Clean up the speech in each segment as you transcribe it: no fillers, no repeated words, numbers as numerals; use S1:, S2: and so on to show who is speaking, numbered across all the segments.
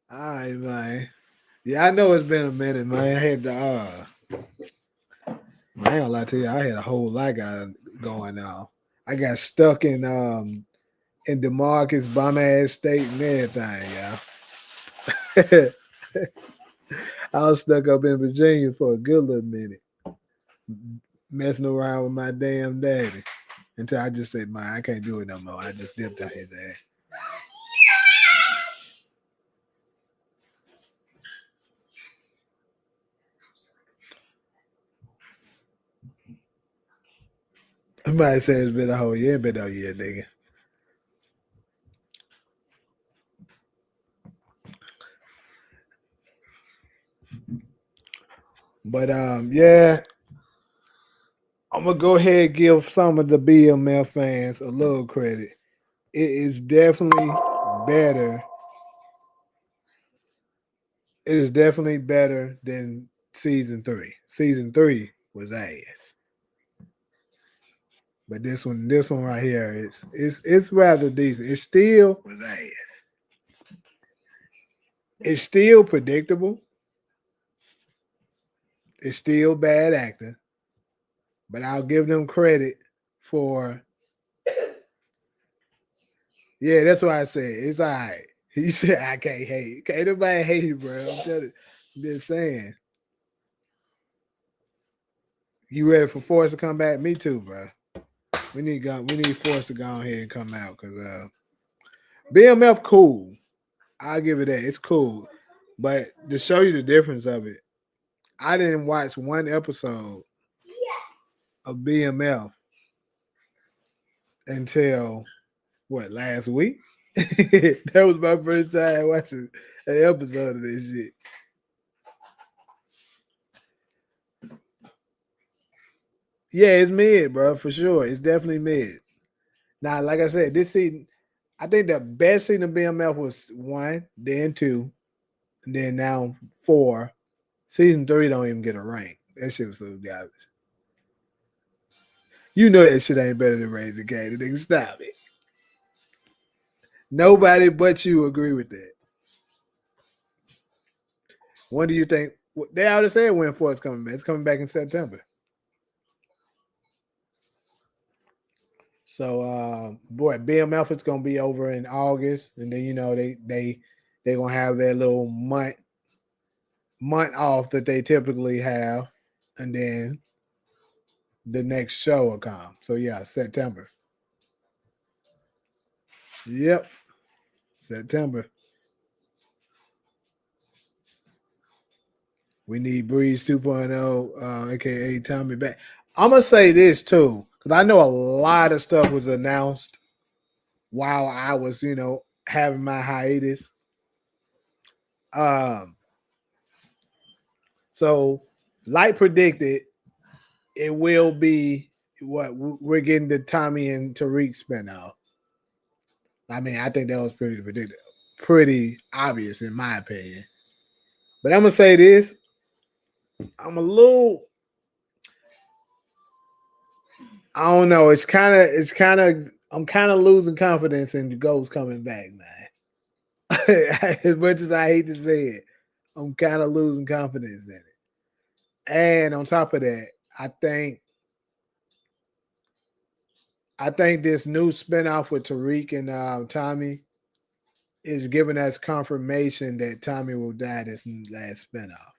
S1: All right, man. Yeah, I know it's been a minute, man. I had to, I ain't gonna lie to you, I had a whole lot going on. I got stuck in DeMarcus bum ass state and everything, y'all. I was stuck up in Virginia for a good little minute, messing around with my damn daddy. Until I just said, man, I can't do it no more. I just dipped out his ass. Somebody says it's been a whole year, been a year, nigga. But yeah, I'm gonna go ahead and give some of the BMF fans a little credit. It is definitely better. It is definitely better than season three. Season three was ass, but this one right here it's rather decent. It still was ass. It's still predictable. It's still bad acting, but I'll give them credit for. Yeah, that's why I said it's all right. He said I can't hate. Can't nobody hate you, bro. I'm telling you. I'm just saying. You ready for Force to come back? Me too, bro. We need Force to go on here and come out because BMF cool. I'll give it that. It's cool. But to show you the difference of it, I didn't watch one episode of BMF until what, last week? That was my first time watching an episode of this shit. Yeah, it's mid, bro, for sure. It's definitely mid. Now, like I said, this season, I think the best season of BMF was one, then two, and then now four. Season three don't even get a rank. That shit was so garbage. You know that shit ain't better than Raising Cane. Nigga, stop it. Nobody but you agree with that. When do you think? They already said when four is coming back. It's coming back in September. So, boy, BMF is gonna be over in August, and then they gonna have their little month off that they typically have, and then the next show will come. So yeah, September. Yep, September. We need Breeze 2.0, aka Tommy back. I'm gonna say this too, because I know a lot of stuff was announced while I was, having my hiatus. Um, so like predicted, it will be what we're getting the Tommy and Tariq spinoff. I mean, I think that was pretty predictable, pretty obvious in my opinion. But I'm gonna say this: I'm a little, I don't know. I'm kind of losing confidence in the Ghost coming back, man. As much as I hate to say it, I'm kind of losing confidence in it. And on top of that, I think I think this new spinoff with Tariq and Tommy is giving us confirmation that Tommy will die this last spinoff.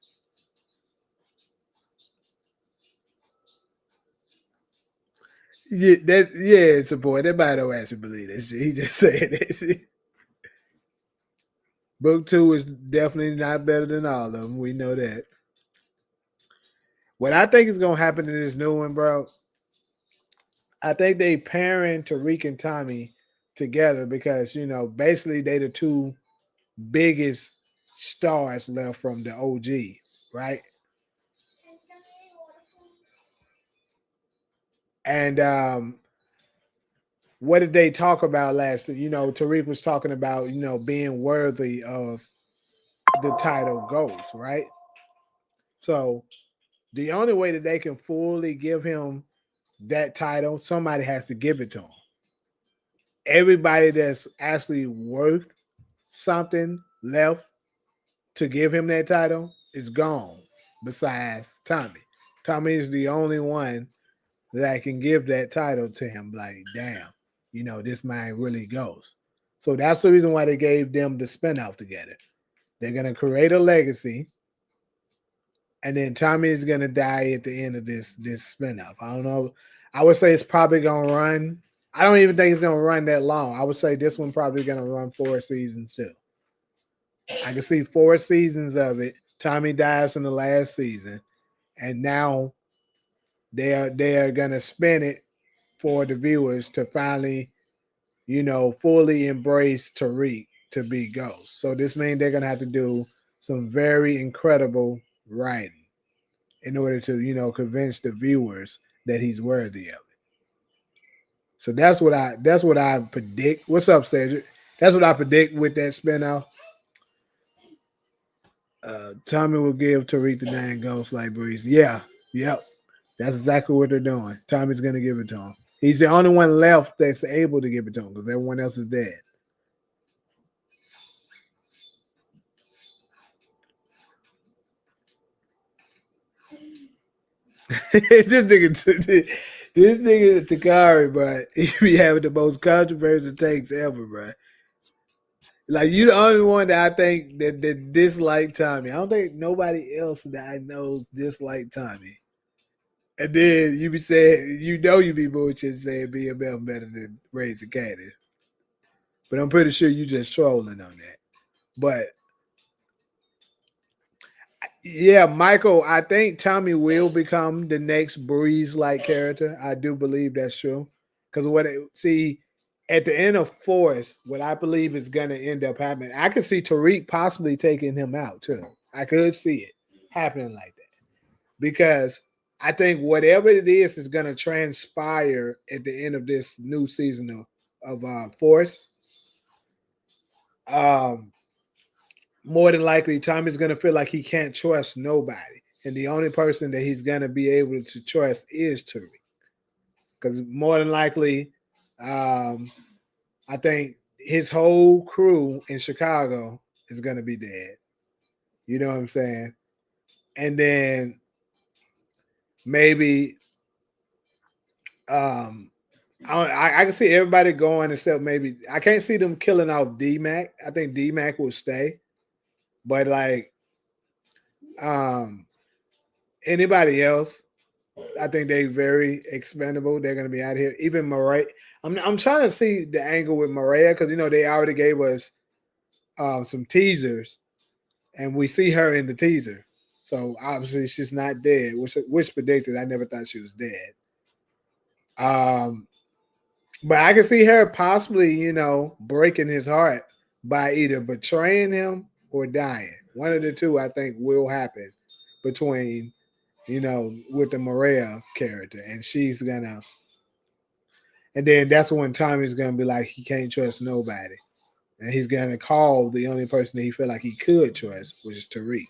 S1: Yeah, it's a boy. Everybody don't actually believe that shit. He just said that shit. Book two is definitely not better than all of them. We know that. What I think is gonna happen in this new one, bro, I think they pairing Tariq and Tommy together because basically they the two biggest stars left from the OG, right? And what did they talk about last? Tariq was talking about being worthy of the title Ghost, right? So the only way that they can fully give him that title, somebody has to give it to him. Everybody that's actually worth something left. to give him that title is gone. Besides Tommy, Tommy is the only one that can give that title to him. Like, damn, this man really goes. So that's the reason why they gave them the spinoff together. They're gonna create a legacy, and then Tommy is gonna die at the end of this spinoff. I don't know. I would say it's probably gonna run. I don't even think it's gonna run that long. I would say this one probably gonna run 4 seasons too. I can see 4 seasons of it. Tommy dies in the last season, and now they are gonna spin it for the viewers to finally, fully embrace Tariq to be Ghost. So this means they're gonna have to do some very incredible writing in order to, convince the viewers that he's worthy of it. So that's what I predict. What's up, Cedric? That's what I predict with that spinoff. Tommy will give Tariq the dang ghost like Breeze. Yeah, yep. That's exactly what they're doing. Tommy's gonna give it to him. He's the only one left that's able to give it to him because everyone else is dead. This nigga Takari, bro, he be having the most controversial takes ever, bro. Like you the only one that I think that dislike Tommy. I don't think nobody else that I know dislike Tommy. And then you be saying, you be bullshit saying BMF better than Raising Cannon. But I'm pretty sure you just trolling on that. But yeah, Michael, I think Tommy will become the next Breeze like character. I do believe that's true. Because see, at the end of Force, what I believe is gonna end up happening, I could see Tariq possibly taking him out too. I could see it happening like that. Because I think whatever it is going to transpire at the end of this new season of Force. Um, More than likely, Tommy's going to feel like he can't trust nobody, and the only person that he's going to be able to trust is Tariq. Because more than likely, um, I think his whole crew in Chicago is going to be dead. You know what I'm saying? And then maybe um, I can see everybody going except maybe I can't see them killing off D-Mac. I think D-Mac will stay, but like um, anybody else, I think they very expendable. They're gonna be out here. Even Mariah. I'm trying to see the angle with Mariah because they already gave us some teasers, and we see her in the teaser. So obviously she's not dead, which predicted. I never thought she was dead. Um, But I can see her possibly, breaking his heart by either betraying him or dying. One of the two, I think, will happen between, with the Maria character, and she's gonna, and then that's when Tommy's gonna be like, he can't trust nobody, and he's gonna call the only person that he feel like he could trust, which is Tariq.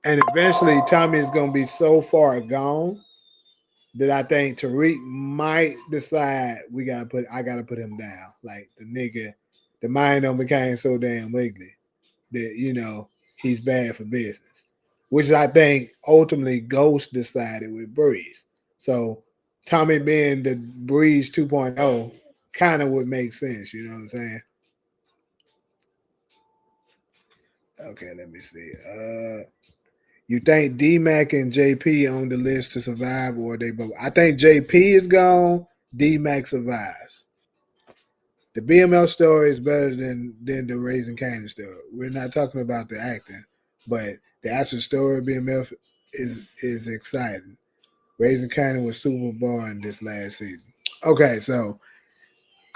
S1: And eventually, Tommy is gonna be so far gone that I think Tariq might decide I gotta put him down. Like the nigga, the mind on became so damn ugly that he's bad for business. Which I think ultimately Ghost decided with Breeze. So Tommy being the Breeze 2.0 kind of would make sense, you know what I'm saying? Okay, let me see. You think D Mac and JP on the list to survive, or they both? I think JP is gone. D Mac survives. The BML story is better than the Raising Canaan story. We're not talking about the acting, but the actual story of BMF is exciting. Raising Canaan was super boring this last season. Okay, so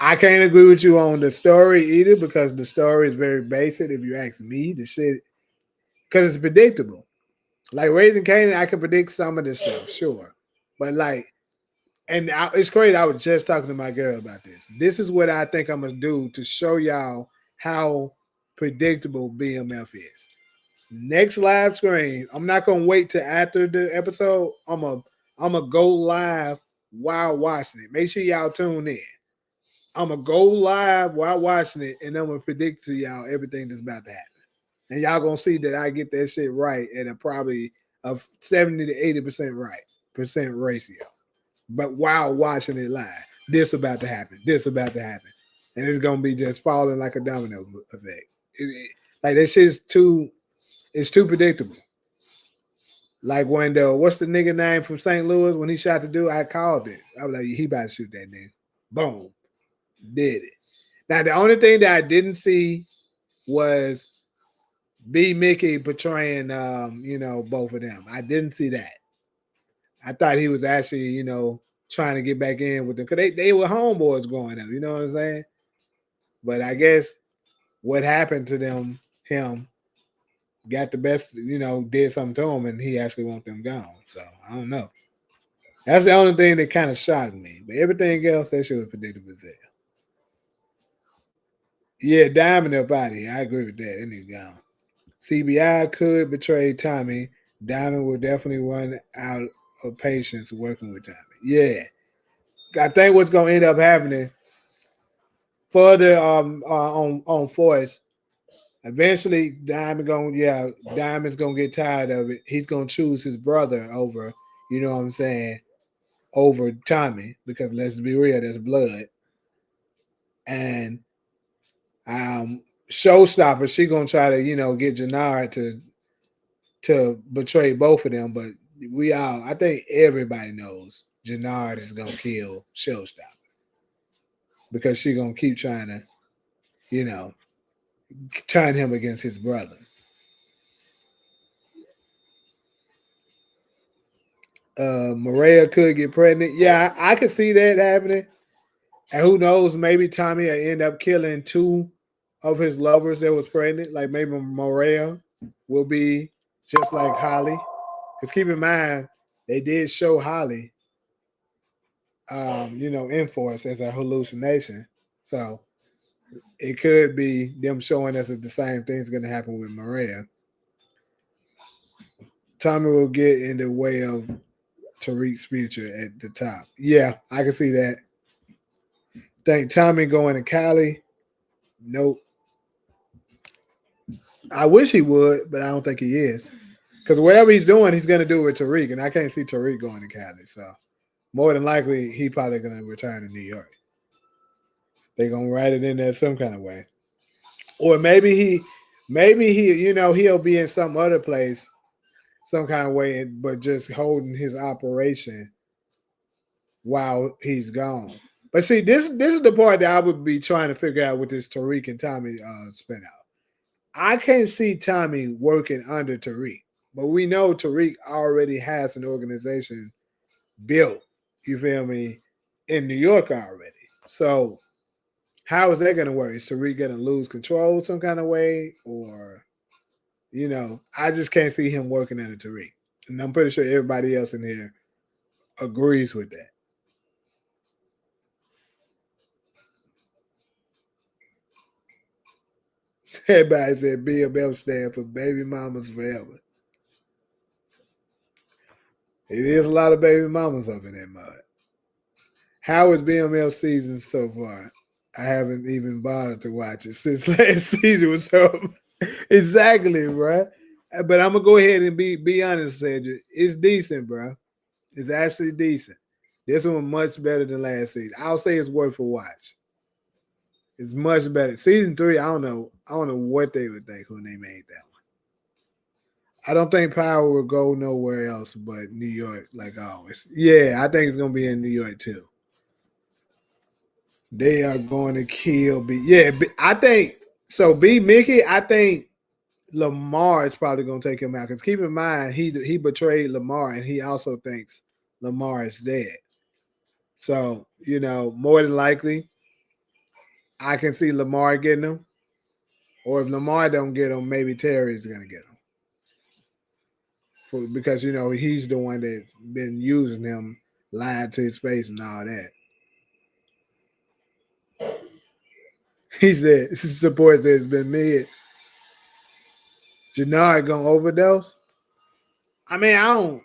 S1: I can't agree with you on the story either because the story is very basic. If you ask me, the shit because it's predictable. Like Raising Canaan, I can predict some of this stuff, sure. But like, it's crazy. I was just talking to my girl about this. This is what I think I'm gonna do to show y'all how predictable BMF is. Next live stream, I'm not gonna wait till after the episode. I'm gonna go live while watching it. Make sure y'all tune in. I'm gonna go live while watching it, and I'm gonna predict to y'all everything that's about to happen. and y'all gonna see that I get that shit right at a probably a 70 to 80% right percent ratio. But while watching it live, this about to happen, this about to happen, and it's gonna be just falling like a domino effect. Like that shit's too, it's too predictable. Like when the what's the nigga name from St. Louis when he shot the dude, I called it. I was like, he about to shoot that nigga. Boom, did it. Now the only thing that I didn't see was B Mickey portraying both of them. I didn't see that. I thought he was actually, trying to get back in with them because they were homeboys growing up, you know what I'm saying? But I guess what happened to him got the best, did something to him and he actually want them gone. So I don't know. That's the only thing that kind of shocked me. But everything else, that shit was predictable as hell. Yeah, Diamond up out of here. I agree with that. That nigga gone. CBI could betray Tommy. Diamond will definitely run out of patience working with Tommy. Yeah. I think what's gonna end up happening further on Force, eventually Diamond's gonna get tired of it. He's gonna choose his brother over, you know what I'm saying, over Tommy, because let's be real, there's blood. And Showstopper, she gonna try to, get Janara to betray both of them, but I think everybody knows Janard is gonna kill Showstopper because she gonna keep trying to, you know, turn him against his brother. Maria could get pregnant. Yeah, I could see that happening. And who knows, maybe Tommy will end up killing two of his lovers that was pregnant. Like maybe Maria will be just like Holly. Because keep in mind, they did show Holly, in Force as a hallucination. So it could be them showing us that the same thing's going to happen with Maria. Tommy will get in the way of Tariq's future at the top. Yeah, I can see that. Think Tommy going to Cali? Nope. I wish he would, but I don't think he is. Because whatever he's doing, he's going to do it with Tariq, and I can't see Tariq going to Cali. So more than likely, he probably going to return to New York. They're going to write it in there some kind of way. Or maybe he, he'll be in some other place some kind of way, but just holding his operation while he's gone. But see, this is the part that I would be trying to figure out with this Tariq and Tommy spin out. I can't see Tommy working under Tariq, but we know Tariq already has an organization built. You feel me? In New York already. So how is that going to work? Is Tariq going to lose control some kind of way, or I just can't see him working under Tariq, and I'm pretty sure everybody else in here agrees with that. Everybody said BMF stand for baby mamas forever. It is a lot of baby mamas up in that mud. How is BMF season so far? I haven't even bothered to watch it since last season was over. Exactly, bro. But I'm gonna go ahead and be honest, Cedric. It's decent, bro. It's actually decent. This one much better than last season. I'll say it's worth a watch. It's much better. Season 3, I don't know. I don't know what they would think when they made that one. I don't think Power will go nowhere else but New York, like always. Yeah, I think it's gonna be in New York too. They are going to kill B. Yeah, I think so. B Mickey, I think Lamar is probably going to take him out because keep in mind he betrayed Lamar and he also thinks Lamar is dead. So more than likely, I can see Lamar getting him, or if Lamar don't get him, maybe Terry's going to get him because he's the one that's been using him, lied to his face and all that. He said support says it's been mid. Jannard gonna overdose. I mean, I don't.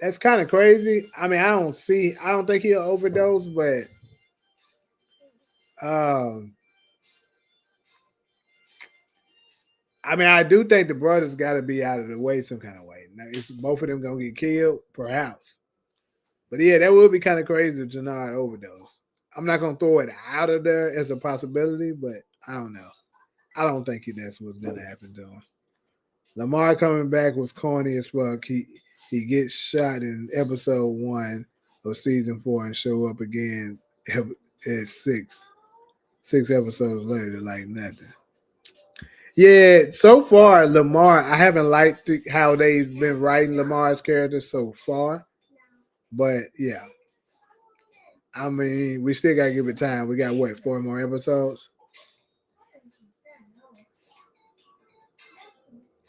S1: That's kind of crazy. I mean, I don't see. I don't think he'll overdose, but um, I mean, I do think the brothers got to be out of the way some kind of way. Now, is both of them gonna get killed? Perhaps. But yeah, that would be kind of crazy if Jannard overdose. I'm not gonna throw it out of there as a possibility, but I don't know. I don't think that's what's gonna happen to him. Lamar coming back was corny as fuck. He gets shot in episode 1 of season 4 and show up again at six episodes later like nothing. Yeah, so far Lamar, I haven't liked how they've been writing Lamar's character so far, but yeah, I mean we still gotta give it time. We got what 4 more episodes.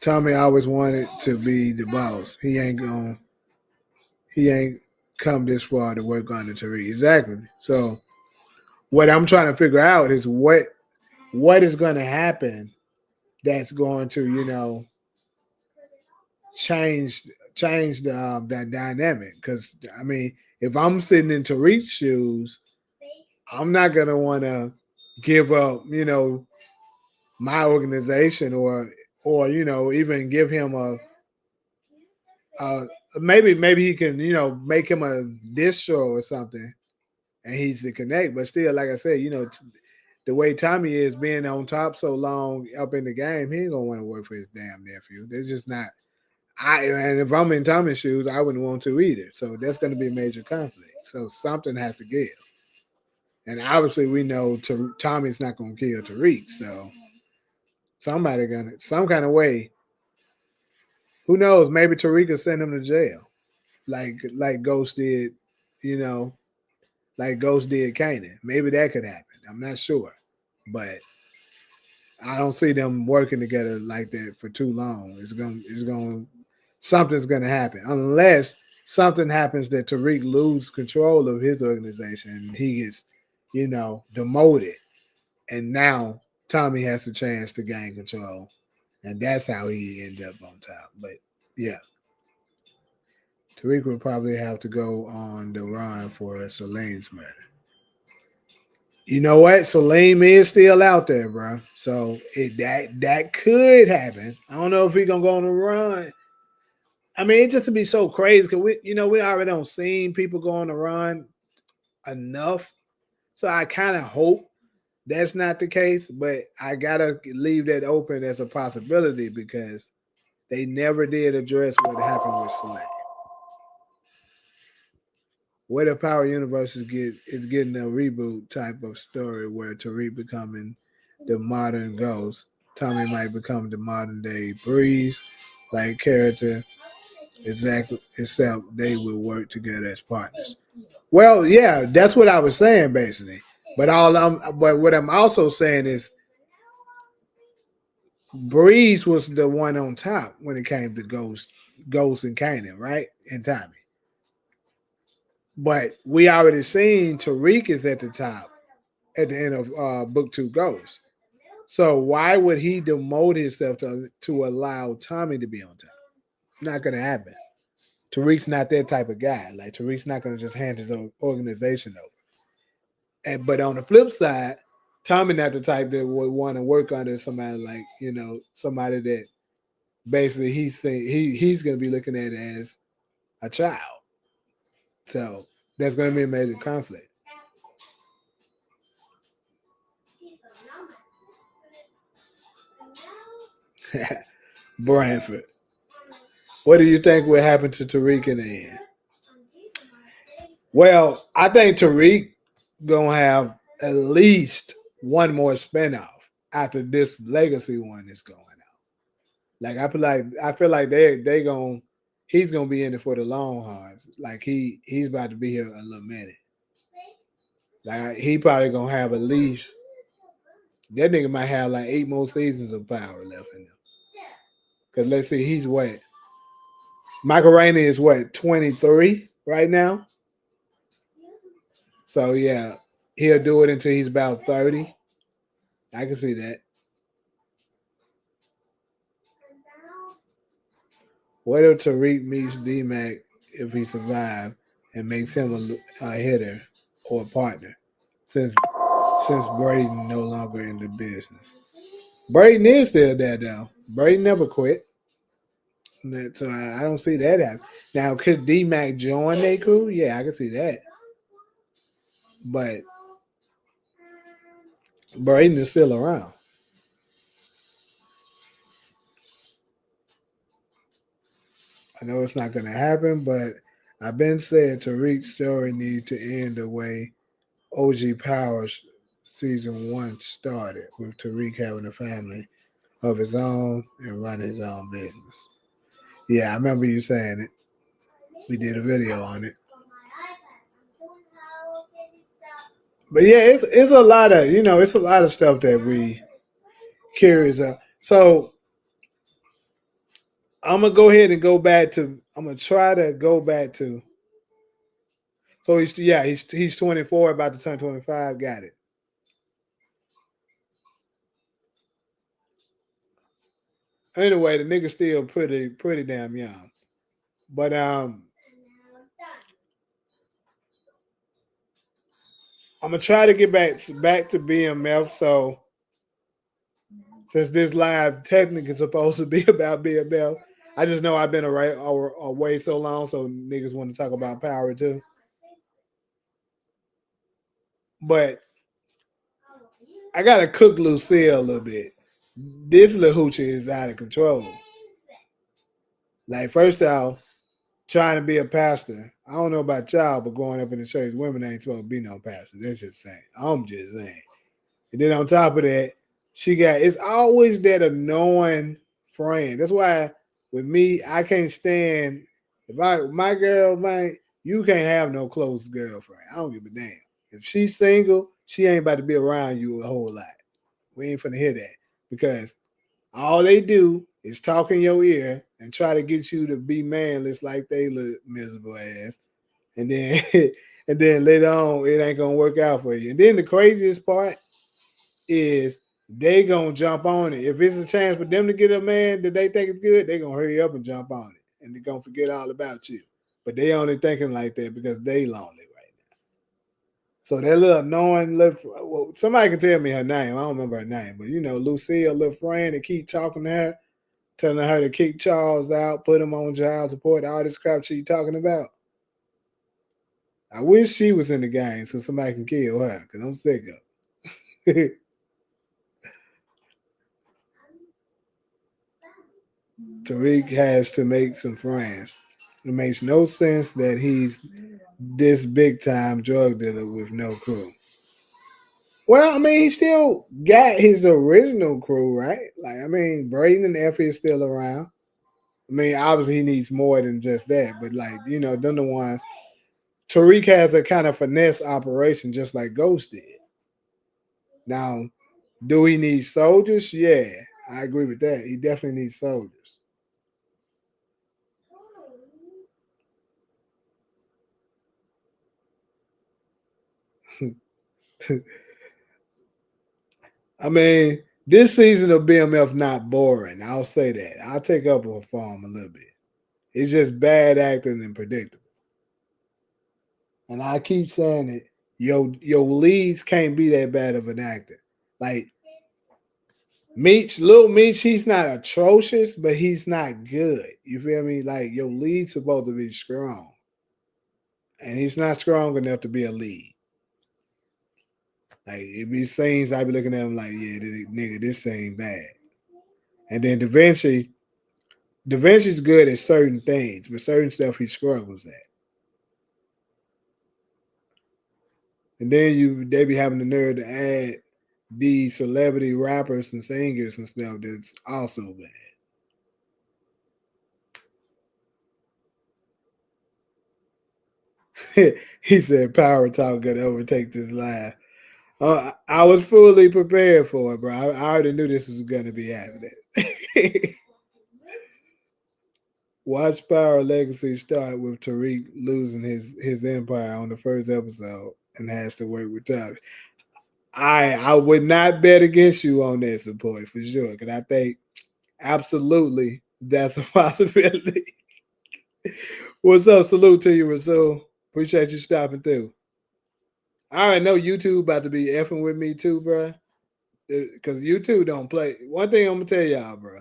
S1: Tommy always wanted to be the boss. He ain't come this far to work on the Tariq. Exactly. So what I'm trying to figure out is what is going to happen that's going to change that dynamic. Because I mean, if I'm sitting in Tariq's shoes, I'm not gonna want to give up my organization or even give him a maybe he can make him a distro or something and he's the connect. But still, like I said, the way Tommy is being on top so long up in the game, he ain't gonna want to work for his damn nephew. There's just not. And if I'm in Tommy's shoes, I wouldn't want to either. So that's going to be a major conflict. So something has to give. And obviously, we know Tommy's not going to kill Tariq. So somebody some kind of way. Who knows? Maybe Tariq will send him to jail, like Ghost did. You know, like Ghost did Kanan. Maybe that could happen. I'm not sure, but I don't see them working together like that for too long. Something's gonna happen unless something happens that Tariq loses control of his organization and he gets, demoted, and now Tommy has the chance to gain control, and that's how he ended up on top. But yeah, Tariq would probably have to go on the run for Celine's murder. You know what? Salim is still out there, bro. So that could happen. I don't know if he's gonna go on a run. I mean, it just to be so crazy because we already don't seen people go on a run enough. So I kind of hope that's not the case, but I gotta leave that open as a possibility because they never did address what happened with Salim. What if Power Universe is getting a reboot type of story where Tariq becoming the modern Ghost, Tommy might become the modern day Breeze, like character, exactly. Except they will work together as partners. Well, yeah, that's what I was saying basically. But what I'm also saying is Breeze was the one on top when it came to Ghost and Kanan, right? And Tommy. But we already seen Tariq is at the top at the end of book 2 Ghost. So why would he demote himself to allow Tommy to be on top? Not gonna happen. Tariq's not that type of guy. Like Tariq's not gonna just hand his own organization over. But on the flip side, Tommy not the type that would want to work under somebody like somebody that basically he's gonna be looking at as a child. So that's gonna be a major conflict. Branford. What do you think will happen to Tariq in the end? Well, I think Tariq gonna have at least one more spinoff after this legacy one is going out. Like I feel like they going he's gonna be in it for the long haul. Like he's about to be here a little minute. Like he probably gonna have at least that nigga might have like 8 more seasons of power left in him. Cause let's see, he's what Michael Rainey is what 23 right now. So yeah, he'll do it until he's about 30. I can see that. What if Tariq meets D Mac if he survives and makes him a hitter or a partner since Braden no longer in the business? Braden is still there though. Braden never quit. So I don't see that happen. Now, could D Mac join their crew? Yeah, I can see that. But Braden is still around. I know it's not going to happen, but I've been saying Tariq's story needs to end the way OG Powers season one started, with Tariq having a family of his own and running his own business. Yeah, I remember you saying it. We did a video on it. But yeah, it's a lot of it's a lot of stuff that we curious of. So I'm gonna go ahead and go back to. I'm gonna try to go back to. So he's 24, about to turn 25. Got it. Anyway, the nigga still pretty damn young. But I'm gonna try to get back to BMF. So since this live technically is supposed to be about BMF, I just know I've been away so long, so niggas want to talk about power too. But I gotta cook Lucille a little bit. This little hoochie is out of control. Like first off, trying to be a pastor. I don't know about y'all, but growing up in the church, women ain't supposed to be no pastor. That's just saying. I'm just saying. And then on top of that, it's always that annoying friend. That's why with me, I can't stand my girl, man, you can't have no close girlfriend. I don't give a damn. If she's single, she ain't about to be around you a whole lot. We ain't finna hear that. Because all they do is talk in your ear and try to get you to be manless like they look miserable ass. And then and then later on, it ain't gonna work out for you. And then the craziest part is they gonna jump on it. If it's a chance for them to get a man that they think is good, they gonna hurry up and jump on it. And they're gonna forget all about you. But they only thinking like that because they lonely right now. So that little annoying well, somebody can tell me her name. I don't remember her name, but Lucille, little friend that keep talking to her, telling her to kick Charles out, put him on child support, all this crap she talking about. I wish she was in the game so somebody can kill her because I'm sick of it. Tariq has to make some friends. It makes no sense that he's this big time drug dealer with no crew. Well, I mean, he still got his original crew, right? Like, I mean, Braden and Effie is still around. I mean, obviously he needs more than just that, but like, them the ones. Tariq has a kind of finesse operation just like Ghost did. Now, do he need soldiers? Yeah, I agree with that. He definitely needs soldiers. I mean, this season of BMF not boring. I'll say that. I'll take up a form a little bit. It's just bad acting and predictable. And I keep saying it. Your leads can't be that bad of an actor. Like Little Meech, he's not atrocious, but he's not good. You feel me? Like your lead's supposed to be strong, and he's not strong enough to be a lead. Like it be scenes, I be looking at him like, yeah, nigga, this ain't bad. And then Da Vinci's good at certain things, but certain stuff he struggles at. And then they be having the nerve to add these celebrity rappers and singers and stuff that's also bad. He said Power Talk gonna overtake this live. I was fully prepared for it, bro. I already knew this was gonna be happening. Watch Power Legacy start with Tariq losing his empire on the first episode and has to work with Tyler. I would not bet against you on that support for sure, because I think absolutely that's a possibility. What's up? Salute to you, Rasul. Appreciate you stopping through. I already know YouTube about to be effing with me too, bro. because you two don't play. One thing I'm gonna tell y'all, bro.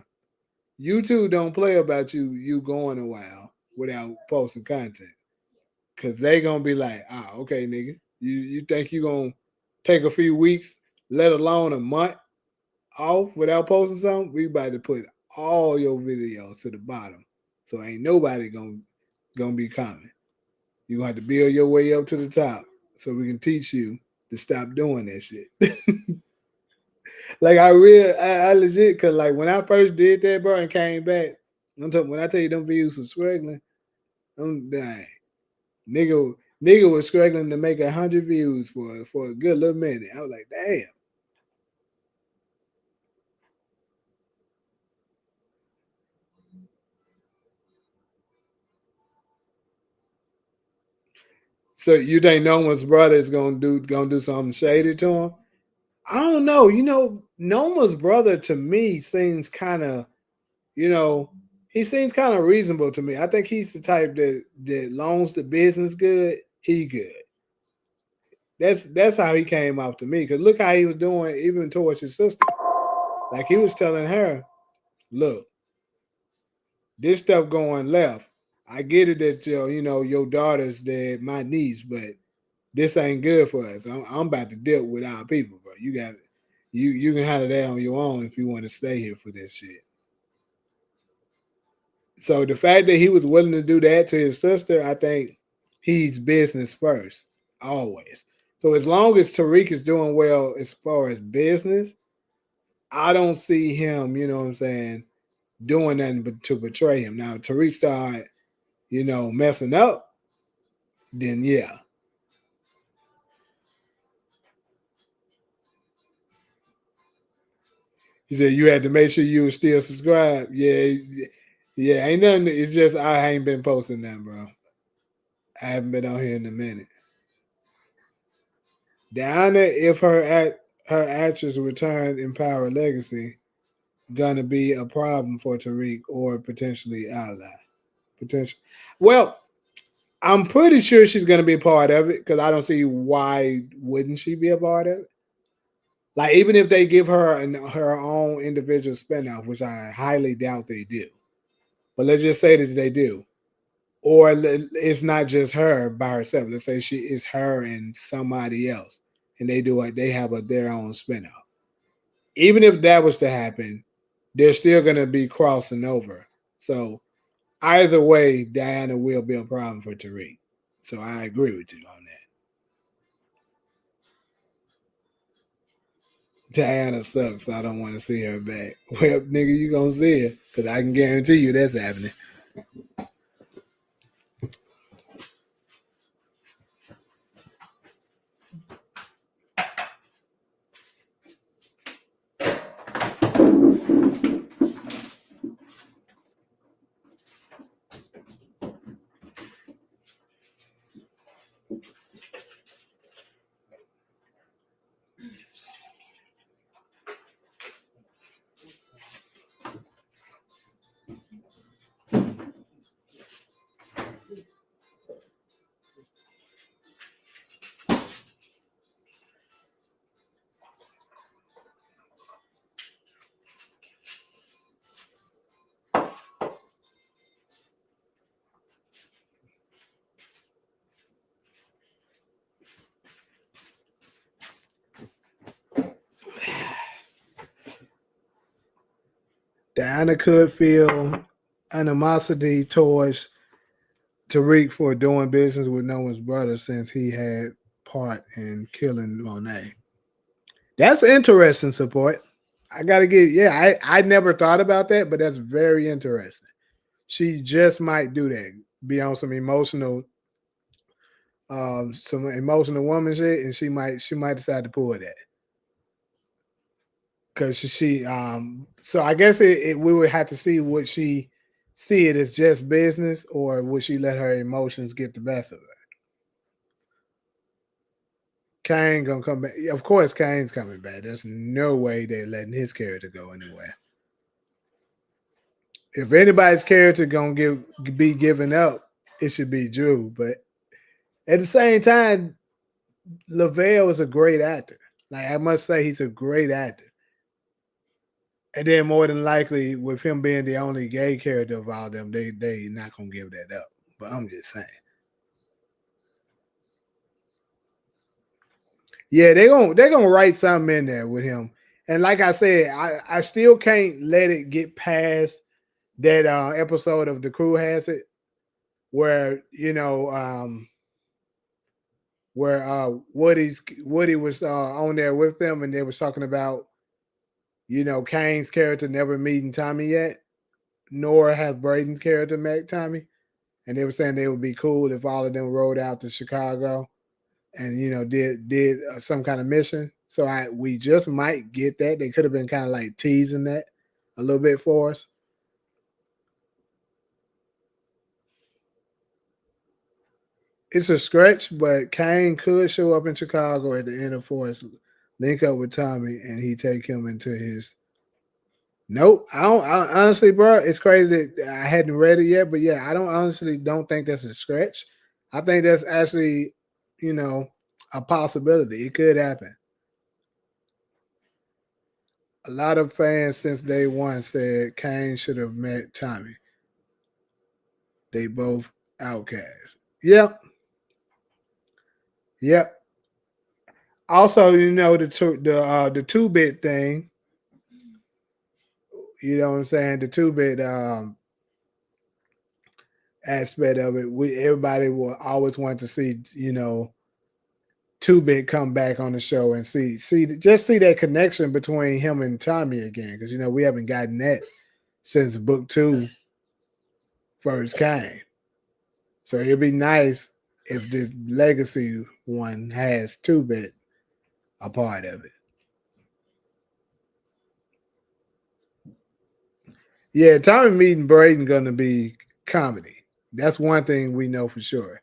S1: You two don't play about you going a while without posting content. Cause they gonna be like, okay, nigga. You think you gonna take a few weeks, let alone a month off without posting something? We about to put all your videos to the bottom. So ain't nobody gonna be coming. You gonna have to build your way up to the top so we can teach you to stop doing that shit. Like I legit, cause like when I first did that, bro, and came back, I'm talking when I tell you them views was struggling, I'm dying. Nigga, nigga was struggling to make 100 views for a good little minute. I was like, damn. So you think no one's brother is gonna do something shady to him? I don't know. Noma's brother to me seems kind of, you know, he seems kind of reasonable to me. I think he's the type that loans the business good. He good. That's how he came off to me. Cause look how he was doing even towards his sister. Like he was telling her, look, this stuff going left. I get it that your daughter's my niece, but this ain't good for us. I'm about to deal with our people, bro. You got you can handle that on your own if you want to stay here for this shit. So the fact that he was willing to do that to his sister, I think he's business first, always. So as long as Tariq is doing well as far as business, I don't see him, you know what I'm saying, doing nothing but to betray him. Now Tariq start, messing up, then yeah. He said you had to make sure you were still subscribed. Yeah, yeah, ain't nothing. It's just I ain't been posting that, bro. I haven't been on here in a minute. Diana, if her actress returned in Power Legacy, gonna be a problem for Tariq or potentially ally. Potential. Well, I'm pretty sure she's gonna be a part of it because I don't see why wouldn't she be a part of it. Like even if they give her her own individual spinoff, which I highly doubt they do, but let's just say that they do, or it's not just her by herself. Let's say she is her and somebody else, and they have their own spinoff. Even if that was to happen, they're still going to be crossing over. So either way, Diana will be a problem for Tariq. So I agree with you on that. Diana sucks. So I don't want to see her back. Well, nigga, you gonna see her because I can guarantee you that's happening. Diana could feel animosity towards Tariq for doing business with no one's brother since he had part in killing Monet. That's interesting support. I gotta get I never thought about that, but that's very interesting. She just might do that. Be on some emotional woman shit, and she might decide to pull that. Because so I guess we would have to see would she see it as just business or would she let her emotions get the best of her? Kane gonna come back. Of course, Kane's coming back. There's no way they're letting his character go anywhere. If anybody's character gonna be given up, it should be Drew. But at the same time, Lavelle is a great actor. Like I must say, he's a great actor. And then more than likely, with him being the only gay character of all them, they not gonna give that up. But I'm just saying. Yeah, they gonna write something in there with him. And like I said, I still can't let it get past that episode of The Crew Has It where where Woody was on there with them and they was talking about Kane's character never meeting Tommy yet, nor have Braden's character met Tommy, and they were saying they would be cool if all of them rode out to Chicago and did some kind of mission. So we just might get that. They could have been kind of like teasing that a little bit for us. It's a stretch, but Kane could show up in Chicago at the end of Force, link up with Tommy, and he take him into his. Nope, I don't. Honestly, bro, it's crazy that I hadn't read it yet, but yeah, I don't think that's a stretch. I think that's actually, you know, a possibility. It could happen. A lot of fans since day one said Kane should have met Tommy. They both outcasts. Yep, yep. Also, the 2-bit thing. You know what I'm saying? The 2-bit aspect of it. Everybody will always want to see 2-bit come back on the show and see that connection between him and Tommy again because we haven't gotten that since book 2 first came. So it'd be nice if this legacy one has 2-bit a part of it. Yeah, Tommy meeting Braden gonna be comedy. That's one thing we know for sure.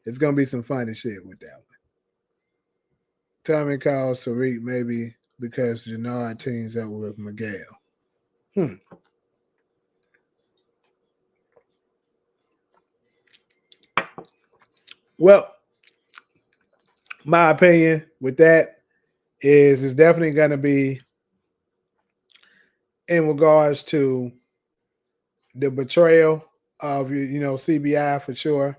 S1: It's gonna be some funny shit with that one. Tommy calls Tariq maybe because Jannard teams up with Miguel. Hmm. Well, my opinion with that is it's definitely going to be in regards to the betrayal of CBI for sure,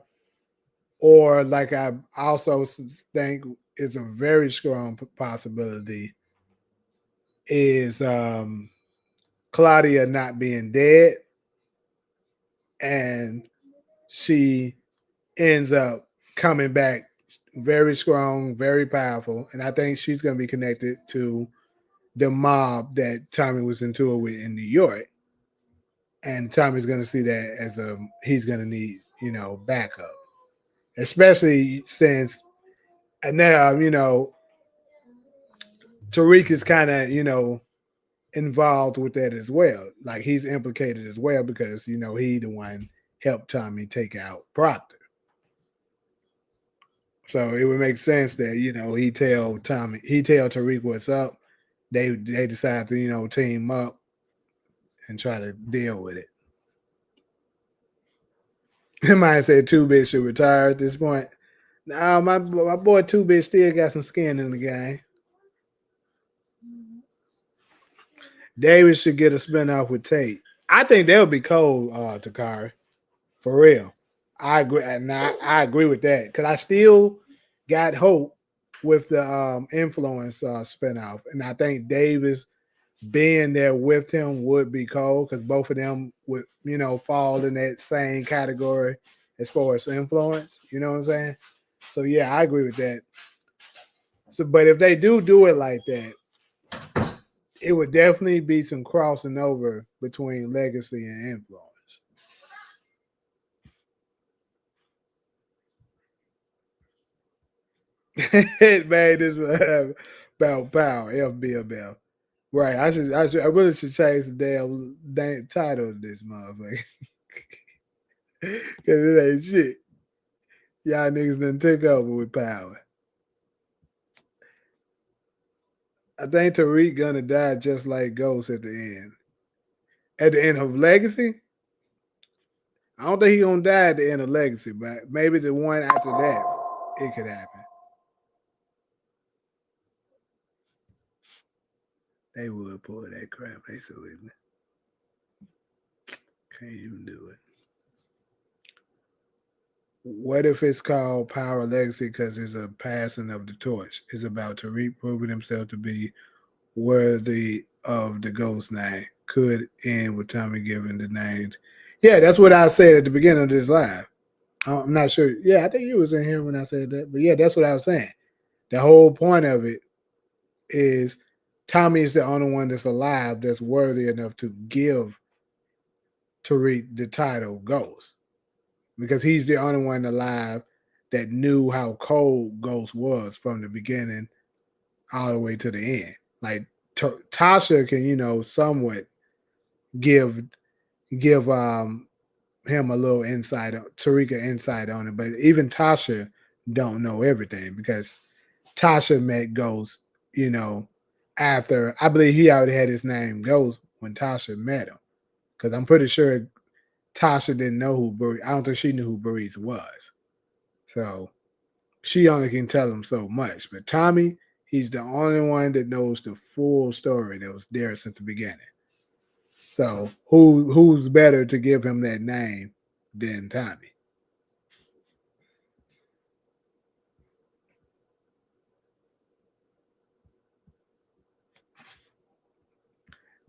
S1: or like I also think is a very strong possibility is Claudia not being dead and she ends up coming back very strong, very powerful, and I think she's going to be connected to the mob that Tommy was in tour with in New York. And Tommy's going to see that as he's going to need, backup, especially since and now, Tariq is kind of, involved with that as well. Like he's implicated as well because, he the one helped Tommy take out Proctor. So it would make sense that, he tell Tariq what's up. They decide to, team up and try to deal with it. Might say 2-bit should retire at this point. Nah, my boy 2-bit still got some skin in the game. David should get a spinoff with Tate. I think that would be cold, Takari. For real. I agree. And I agree with that. Because I still got hope with the influence spinoff. And I think Davis being there with him would be cold because both of them would, fall in that same category as far as influence. You know what I'm saying? So yeah, I agree with that. So, but if they do it like that, it would definitely be some crossing over between legacy and influence. It made this about power, FBMF. Right. I really should change the damn title of this motherfucker. Cause it ain't shit. Y'all niggas done took over with power. I think Tariq gonna die just like Ghost at the end. At the end of Legacy, I don't think he gonna die at the end of Legacy, but maybe the one after that, it could happen. They would pull that crap. They said, can't even do it. What if it's called Power Legacy because it's a passing of the torch? It's about Tariq proving himself to be worthy of the ghost name. Could end with Tommy giving the names. Yeah, that's what I said at the beginning of this live. I'm not sure. Yeah, I think you was in here when I said that. But yeah, that's what I was saying. The whole point of it is Tommy is the only one that's alive that's worthy enough to give Tariq the title Ghost. Because he's the only one alive that knew how cold Ghost was from the beginning all the way to the end. Like Tasha can, somewhat give him a little insight, Tarika insight on it, but even Tasha don't know everything because Tasha met Ghost, after I believe he already had his name Ghost when Tasha met him. Because I'm pretty sure Tasha didn't know who Breeze. I don't think she knew who Breeze was. So she only can tell him so much. But Tommy, he's the only one that knows the full story that was there since the beginning. So who's better to give him that name than Tommy?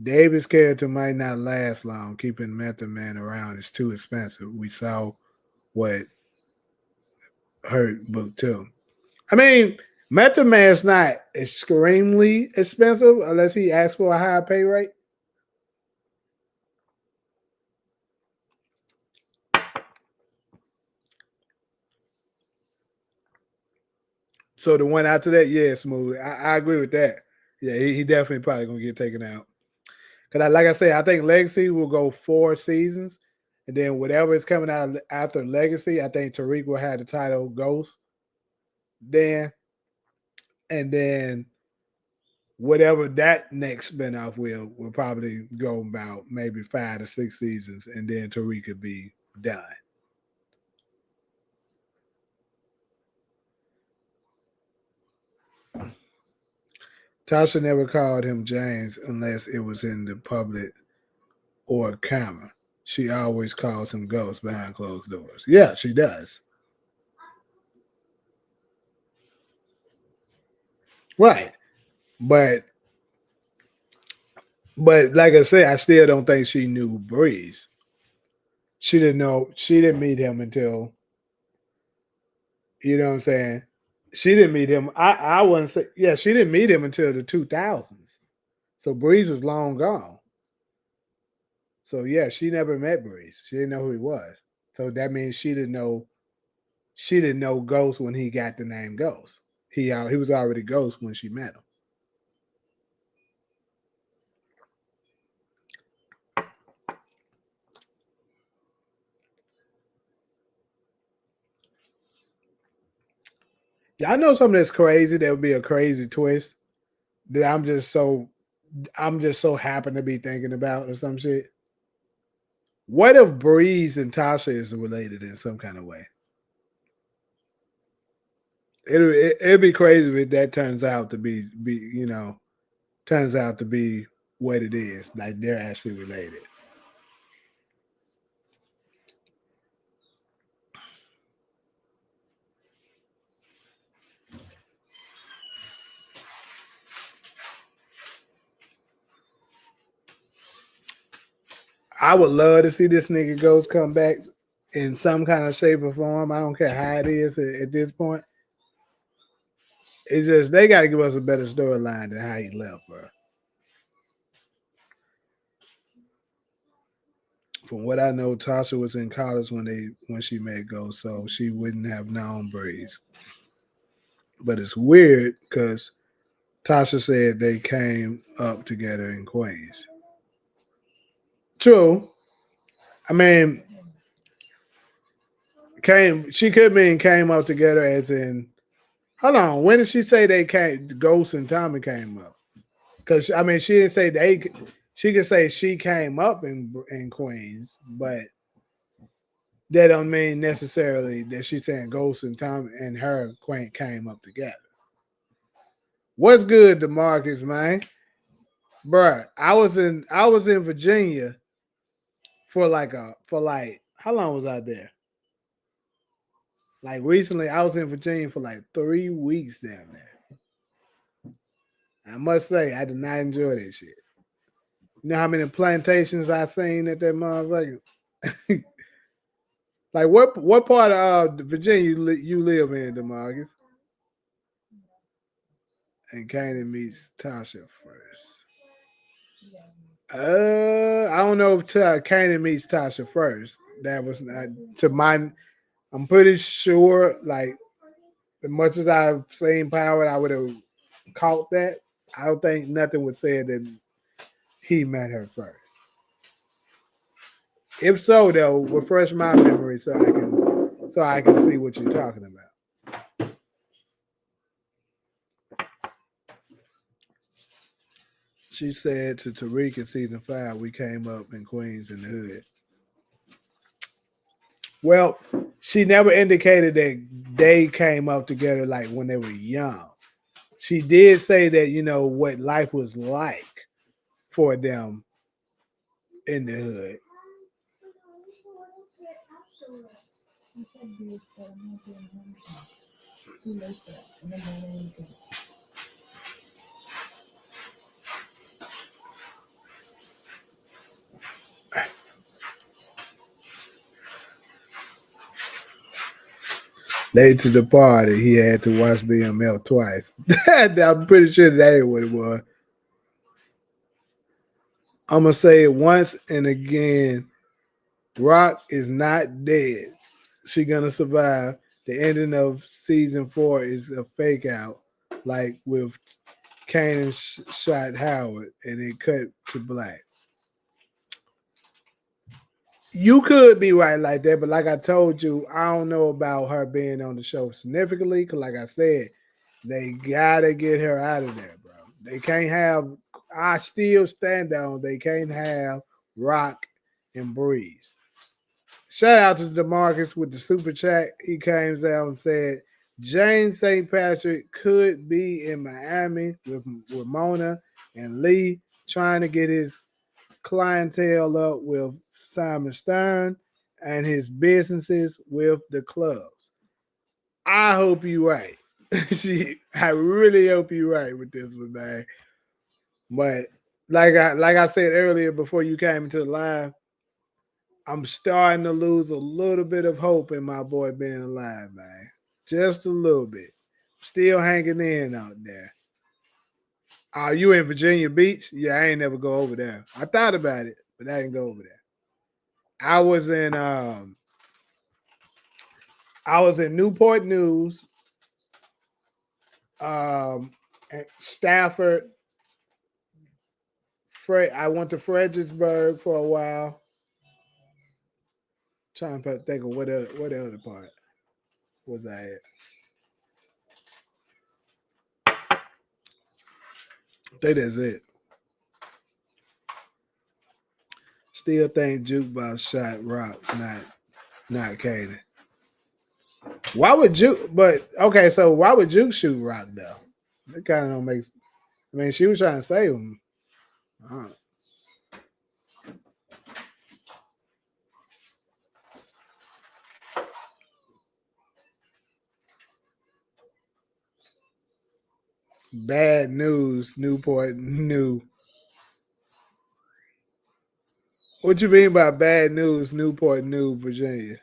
S1: David's character might not last long. Keeping Method Man around is too expensive. We saw what hurt Book 2. I mean, Method Man's not extremely expensive unless he asks for a higher pay rate. So the one after that, yeah, smooth. I agree with that. Yeah, he definitely probably gonna get taken out. Because like I said, I think Legacy will go 4 seasons, and then whatever is coming out after Legacy, I think Tariq will have the title Ghost. Then, and then whatever that next spinoff will probably go about maybe 5 to 6 seasons, and then Tariq could be done. Tasha never called him James unless it was in the public or camera. She always calls him Ghost behind closed doors. Yeah, she does. Right. But like I said, I still don't think she knew Breeze. She didn't know she didn't meet him until you know what I'm saying? She didn't meet him. I wouldn't say yeah, she didn't meet him until the 2000s. So Breeze was long gone. So yeah, she never met Breeze. She didn't know who he was. So that means she didn't know Ghost when he got the name Ghost. He was already Ghost when she met him. Yeah, I know something that's crazy. That would be a crazy twist that I'm just so happy to be thinking about or some shit. What if Breeze and Tasha is related in some kind of way? It'd be crazy if that turns out to be what it is. Like they're actually related. I would love to see this nigga Ghost come back in some kind of shape or form. I don't care how it is at this point. It's just they got to give us a better storyline than how he left, bro. From what I know, Tasha was in college when she met Ghost, so she wouldn't have known Breeze. But it's weird because Tasha said they came up together in Queens. True. I mean, she could mean came up together as in hold on, when did she say they came Ghost and Tommy came up? Because I mean she didn't say they she could say she came up in Queens, but that don't mean necessarily that she's saying Ghost and Tommy and her Quaint came up together. What's good, DeMarcus, man? Bruh, I was in Virginia for how long was I there? Like recently, I was in Virginia for like 3 weeks down there. I must say, I did not enjoy that shit. You know how many plantations I seen at that motherfucker? Like what part of Virginia you live in, Demarcus? And Kanan meets Tasha first. I don't know if Kanan meets Tasha first. That was not to my. I'm pretty sure, like as much as I've seen Power, I would have caught that. I don't think nothing was said that he met her first. If so, though, refresh my memory so I can see what you're talking about. She said to Tariq in season 5, we came up in Queens in the hood. Well, she never indicated that they came up together like when they were young. She did say that, what life was like for them in the hood. Late to the party, he had to watch BMF twice. I'm pretty sure that ain't what it was. I'm gonna say it once and again. Rock is not dead. She gonna survive. The ending of season 4 is a fake out, like with Kanan shot Howard and it cut to black. You could be right like that, but like I told you, I don't know about her being on the show significantly. Because, like I said, they gotta get her out of there, bro. They can't have. I still stand on. They can't have Rock and Breeze. Shout out to Demarcus with the super chat. He came down and said James St. Patrick could be in Miami with Ramona and Lee trying to get his clientele up with Simon Stern and his businesses with the clubs. I hope you're right. I really hope you're right with this one, man. But like I said earlier before you came into the live, I'm starting to lose a little bit of hope in my boy being alive, man. Just a little bit. Still hanging in out there. Are you in Virginia Beach? Yeah, I ain't never go over there. I thought about it, but I didn't go over there. I was in Newport News, Stafford. I went to Fredericksburg for a while. Trying to think of what other part was I at. I think that's it. Still think Jukebox shot Rock, not Kanan. Why would Juke? But okay, so why would Juke shoot Rock though? It kind of don't make. I mean, she was trying to save him. Uh, Bad news, Newport New. What you mean by bad news, Newport New, Virginia?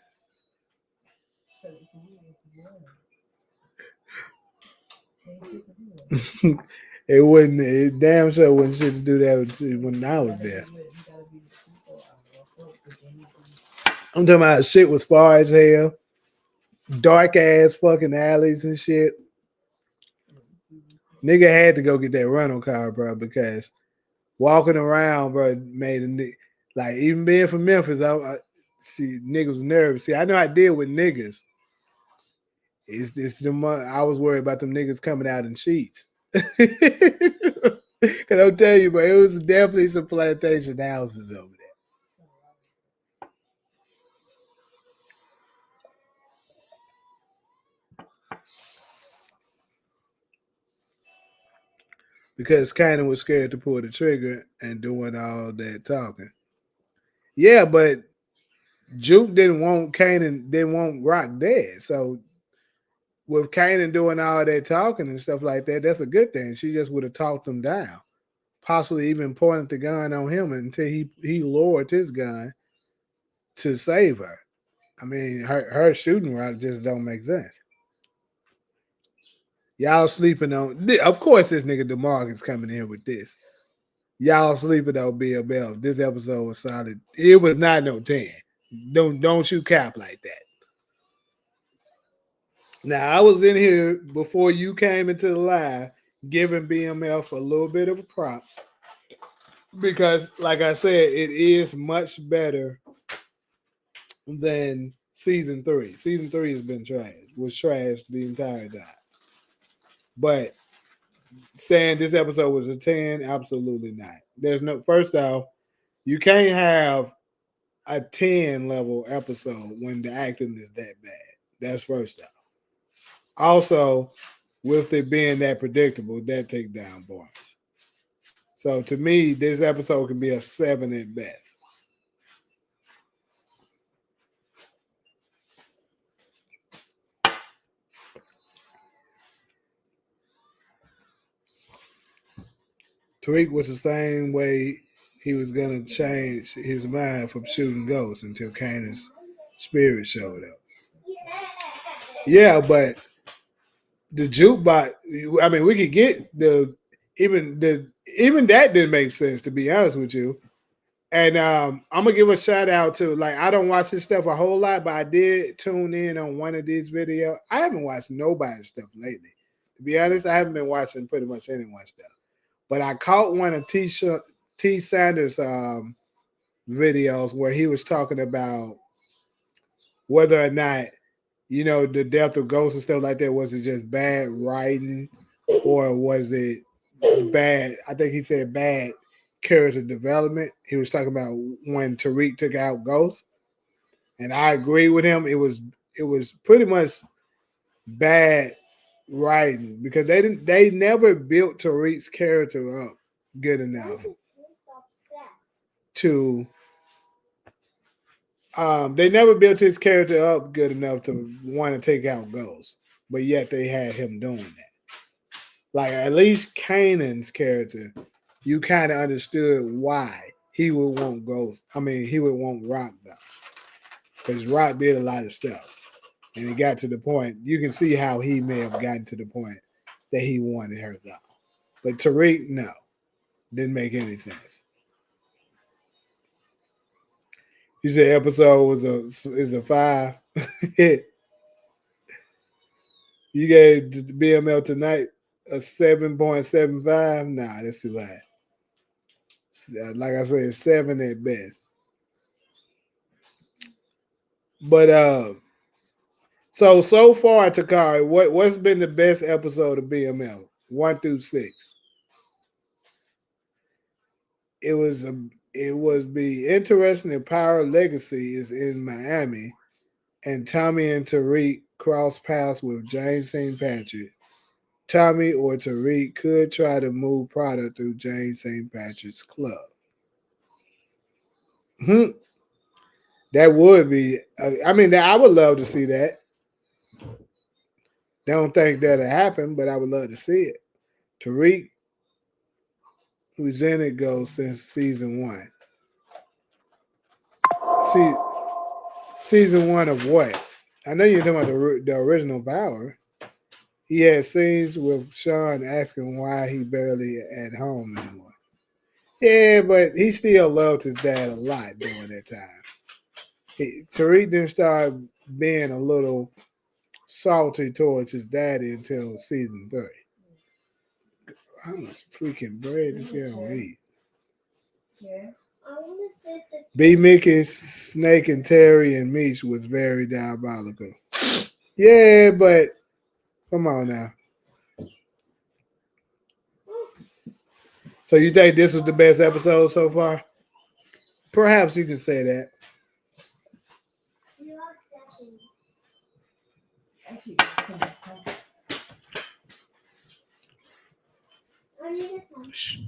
S1: It wouldn't. It damn sure wouldn't shit to do that when I was there. I'm talking about shit was far as hell, dark ass fucking alleys and shit. Nigga had to go get that rental car, bro, because walking around, bro, made like even being from Memphis, I see niggas was nervous. See, I know I deal with niggas. It's the I was worried about them niggas coming out in sheets. Cause I'll tell you, but it was definitely some plantation houses over there. because Kanan was scared to pull the trigger and doing all that talking. Yeah, but Juke didn't want Rock dead. So with Kanan doing all that talking and stuff like that, that's a good thing. She just would have talked him down, possibly even pointed the gun on him until he lowered his gun to save her. I mean, her shooting Rock just don't make sense. Y'all sleeping on. Of course, this nigga DeMarcus coming in with this. Y'all sleeping on BMF. This episode was solid. It was not no 10. Don't you cap like that. Now I was in here before you came into the live, giving BMF a little bit of a prop because, like I said, it is much better than season 3. Season 3 has been trash. Was trash the entire time. But saying this episode was a 10, absolutely not. There's no. First off, you can't have a 10 level episode when the acting is that bad. That's first off. Also, with it being that predictable, that takes down points. So to me, this episode can be a 7 at best. Tariq was the same way he was gonna change his mind from shooting ghosts until Kanan's spirit showed up. Yeah, but the jukebox. I mean, we could get even that didn't make sense, to be honest with you. And I'm gonna give a shout out to, like, I don't watch this stuff a whole lot, but I did tune in on one of these videos. I haven't watched nobody's stuff lately. To be honest, I haven't been watching pretty much anyone's stuff. But I caught one of T. Sanders' videos where he was talking about whether or not, the death of ghosts and stuff like that, was it just bad writing or was it bad? I think he said bad character development. He was talking about when Tariq took out Ghost, and I agree with him. It was pretty much bad writing because they never built Tariq's character up good enough to they never built his character up good enough to want to take out Ghost, but yet they had him doing that. Like, at least Kanan's character, you kind of understood why he would want Ghost. I mean, he would want Rock though, because Rock did a lot of stuff, and it got to the point. You can see how he may have gotten to the point that he wanted her though. But Tariq, no, didn't make any sense. You said episode is a 5. You gave the BML tonight a 7.75. Nah, that's too high. Like I said, 7 at best. But so far, Takari, what's been the best episode of BML? 1 through 6. It was be interesting if Power Legacy is in Miami and Tommy and Tariq cross paths with James St. Patrick. Tommy or Tariq could try to move product through James St. Patrick's club. That would be. I mean, I would love to see that. Don't think that'll happen, but I would love to see it. Tariq, who's in it, goes since season 1. See, season 1 of what? I know you're talking about the original Power. He had scenes with Sean asking why he barely at home anymore. Yeah, but he still loved his dad a lot during that time. Tariq didn't start being a little salty towards his daddy until season 3. How much freaking bread this guy will eat? Yeah. B. Mickey's Snake and Terry and Meech was very diabolical. Yeah, but come on now. So you think this was the best episode so far? Perhaps you can say that. Shh.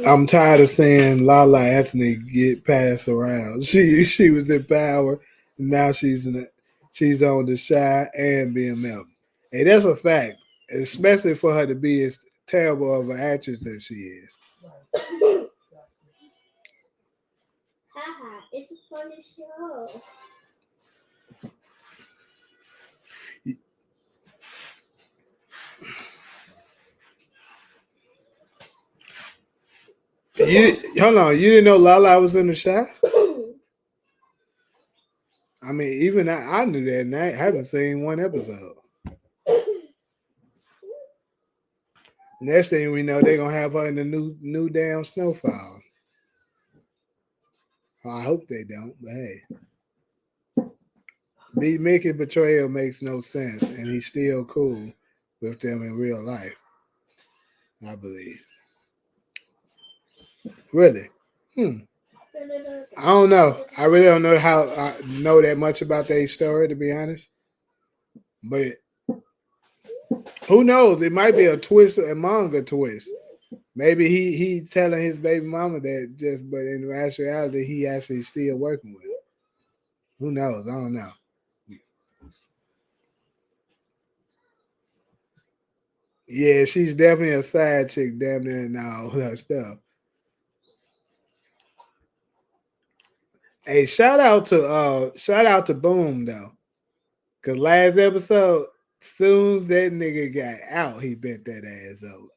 S1: I'm tired of seeing Lala Anthony get passed around. She was in Power, and now she's on the Shy and BMF. Hey, that's a fact, especially for her to be as terrible of an actress that she is.
S2: It's a funny show.
S1: You hold on, you didn't know Lala was in the Shy? I mean, even I knew that, and I haven't seen one episode. Next thing we know, they're gonna have her in the new damn Snowfall. I hope they don't, but hey. B Mickey betrayal makes no sense, and he's still cool with them in real life, I believe. Really? I don't know. I really don't know how I know that much about their story, to be honest. But who knows? It might be a twist, a manga twist. Maybe he telling his baby mama that just, but in actuality, he actually still working with her. Who knows? I don't know. Yeah, she's definitely a side chick, damn near, and all her stuff. Hey, shout out to Boom though, cause last episode, soon as that nigga got out, he bent that ass over.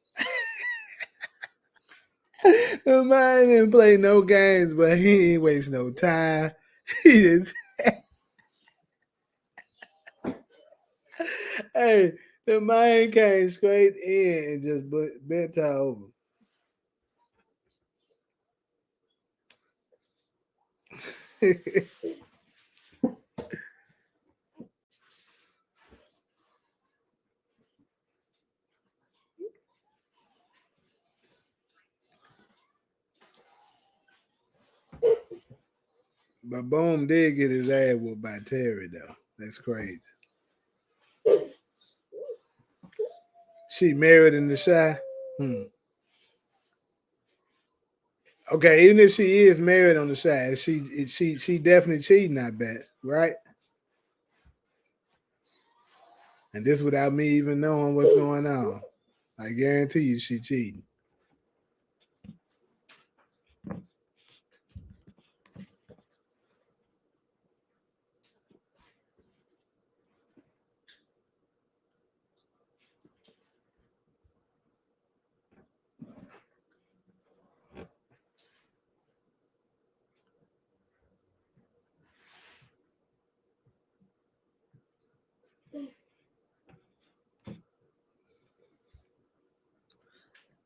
S1: The man didn't play no games, but he ain't waste no time. He just, hey, the man came straight in and just bent her over. But Boom did get his ass whooped by Terry though. That's crazy. She married in the Shy. Hmm. Okay, even if she is married on the Shy, she definitely cheating. I bet, right? And this without me even knowing what's going on. I guarantee you, she cheating.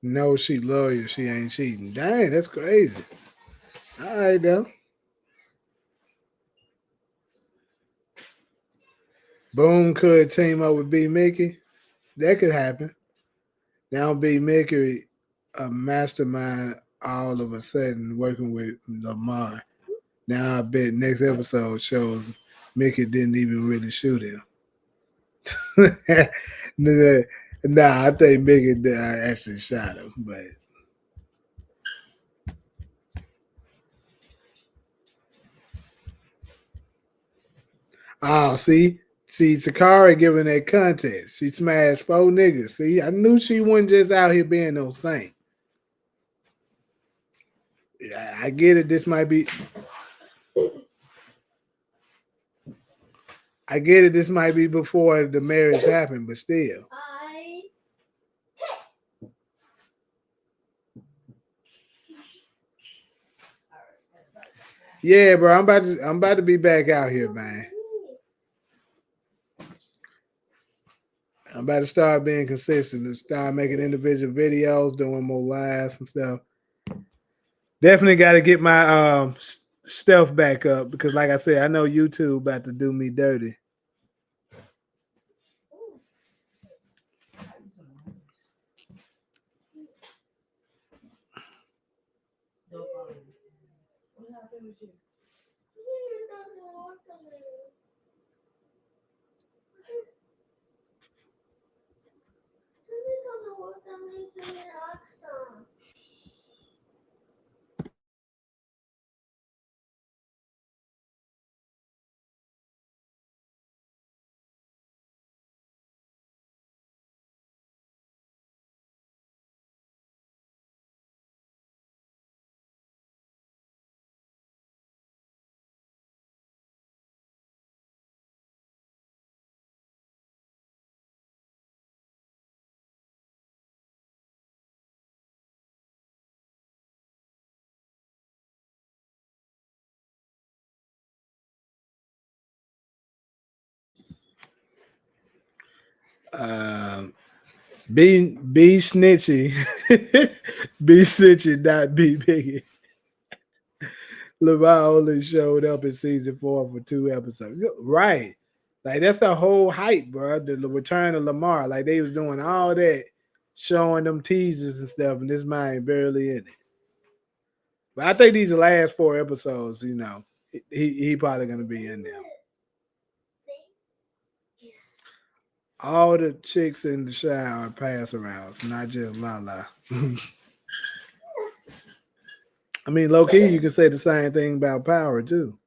S1: No, she loyal. She ain't cheating. Dang, that's crazy. All right, though. Boom could team up with B Mickey. That could happen. Now B Mickey, a mastermind, all of a sudden working with Lamar. Now I bet next episode shows Mickey didn't even really shoot him. Nah, I think Mickey actually shot him, but oh, see, Sakari giving that contest. She smashed four niggas. See, I knew she wasn't just out here being no saint. I get it. This might be. I get it. This might be before the marriage happened, but still. Yeah, bro. I'm about to be back out here, man. I'm about to start being consistent and start making individual videos, doing more lives and stuff. Definitely got to get my stuff back up because, like I said, I know YouTube about to do me dirty. Um, be snitchy, be snitchy, not be biggie. Lamar only showed up in season 4 for 2 episodes. Right. Like that's the whole hype, bro. The return of Lamar. Like they was doing all that, showing them teasers and stuff, and this man barely in it. But I think these last 4 episodes, he probably gonna be in there. All the chicks in the shower are pass arounds, not just Lala. I mean, low key, you can say the same thing about Power too.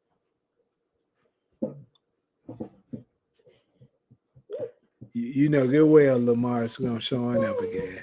S1: You know good well Lamar's gonna showing up again.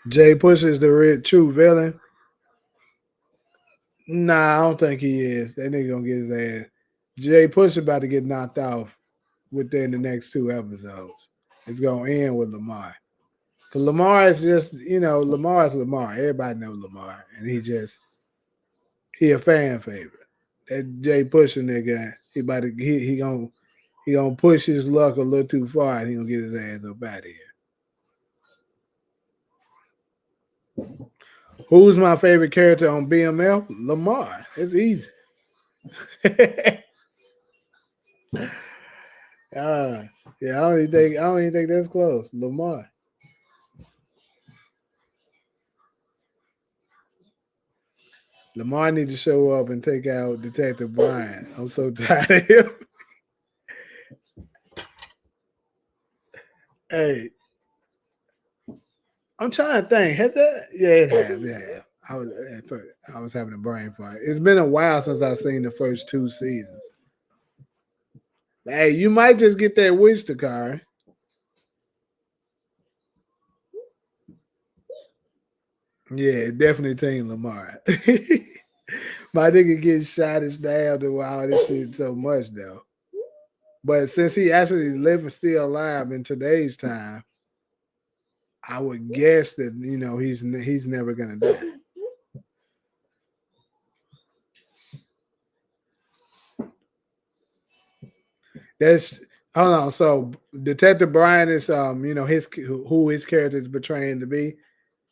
S1: Jay Push is the red true villain. Nah, I don't think he is. That nigga gonna get his ass. Jay Push about to get knocked off within the next 2 episodes. It's gonna end with Lamar. Cause Lamar is just, Lamar is Lamar. Everybody knows Lamar, and he a fan favorite. That Jay Pusher nigga, he gonna push his luck a little too far, and he gonna get his ass up out of here. Who's my favorite character on BMF? Lamar. It's easy. uh, yeah, I don't even think that's close. Lamar. Lamar need to show up and take out Detective Brian. I'm so tired of him. Hey, I'm trying to think. Has that? Yeah, it has. Yeah, I was having a brain fart. It's been a while since I've seen the first 2 seasons. Hey, you might just get that wish to car. Yeah, definitely Team Lamar. My nigga getting shot and stabbed and all this shit so much though. But since he actually living still alive in today's time, I would guess that he's never gonna die. That's hold on. So Detective Brian is his who his character is portraying to be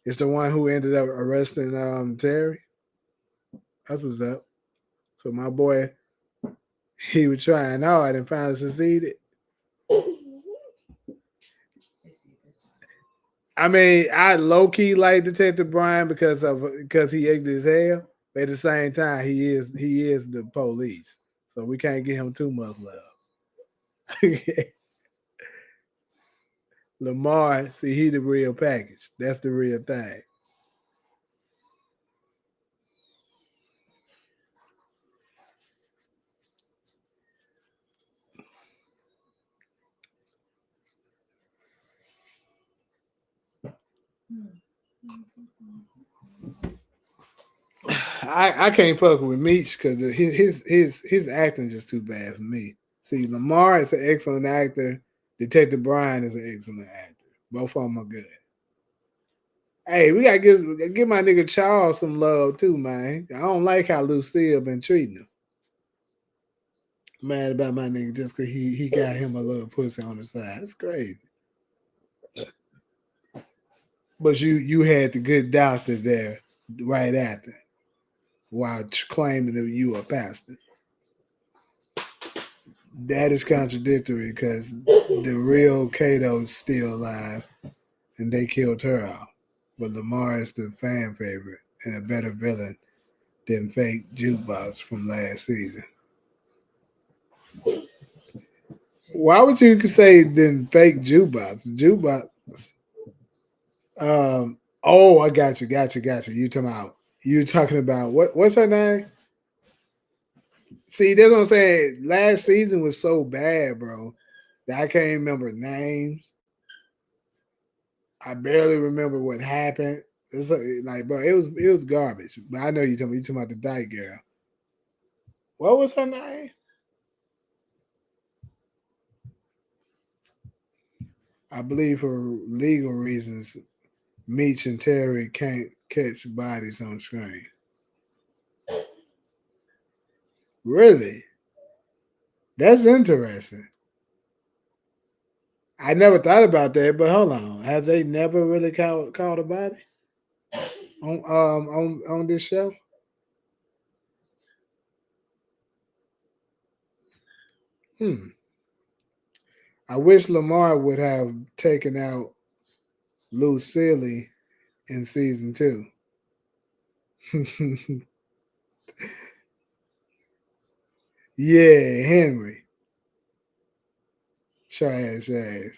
S1: is the one who ended up arresting Terry. That's what's up. So my boy, he was trying hard and finally succeeded. I mean, I low key like Detective Brian because he ignorant as hell. But at the same time, he is the police, so we can't give him too much love. Lamar, see, he the real package. That's the real thing. I can't fuck with Meech because his acting just too bad for me. See, Lamar is an excellent actor. Detective Brian is an excellent actor. Both of them are good. Hey, we gotta give my nigga Charles some love too, man. I don't like how Lucille been treating him. Mad about my nigga just cause he got him a little pussy on the side. It's crazy. But you had the good doctor there right after while claiming that you a pastor. That is contradictory because the real Kato's still alive and they killed her off. But Lamar is the fan favorite and a better villain than fake jukebox from last season. Why would you say than fake jukebox? Jukebox. Oh, I got you. You talking about what's her name? See, that's what I'm saying. Last season was so bad, bro, that I can't remember names. I barely remember what happened. It's like, bro, it was garbage. But I know you talking about the dyke girl. What was her name? I believe for legal reasons, Meech and Terry can't catch bodies on screen. Really? That's interesting. I never thought about that, but hold on. Have they never really caught a body on this show? Hmm. I wish Lamar would have taken out Lucille in season two. Yeah, Henry. Trash ass.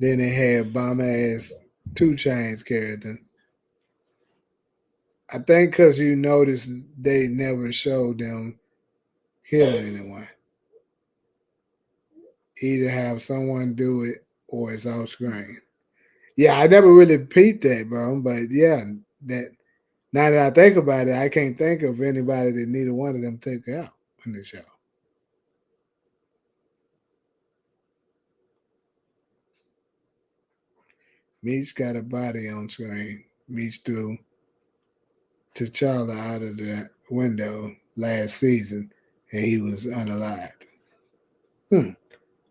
S1: Then they had bomb ass 2 Chainz character. I think because you notice they never showed them killing anyone. Either have someone do it or it's off screen. Yeah, I never really peeped that, bro. But yeah, that now that I think about it, I can't think of anybody that neither one of them took out in the show. Meech got a body on screen. Meech threw T'Challa out of the window last season, and he was unalived. Hmm.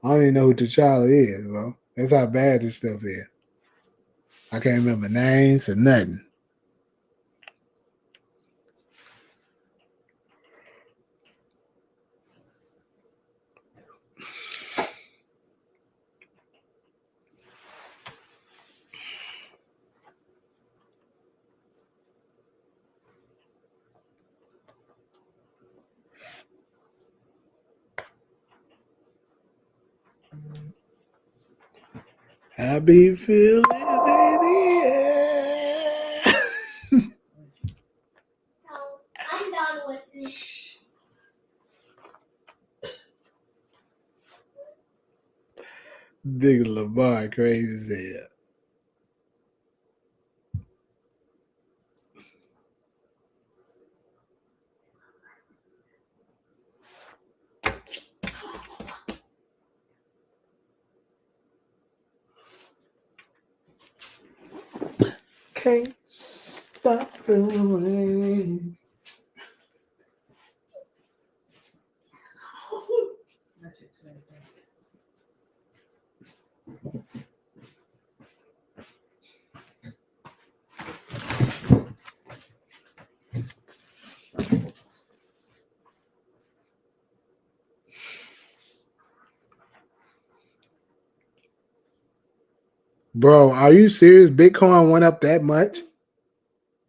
S1: I don't even know who T'Challa is, bro. That's how bad this stuff is. I can't remember names or nothing. I be feeling the air.
S2: So I'm done with this.
S1: Nigga Lamar crazy as hell. Can't stop the rain. Bro, are you serious? Bitcoin went up that much?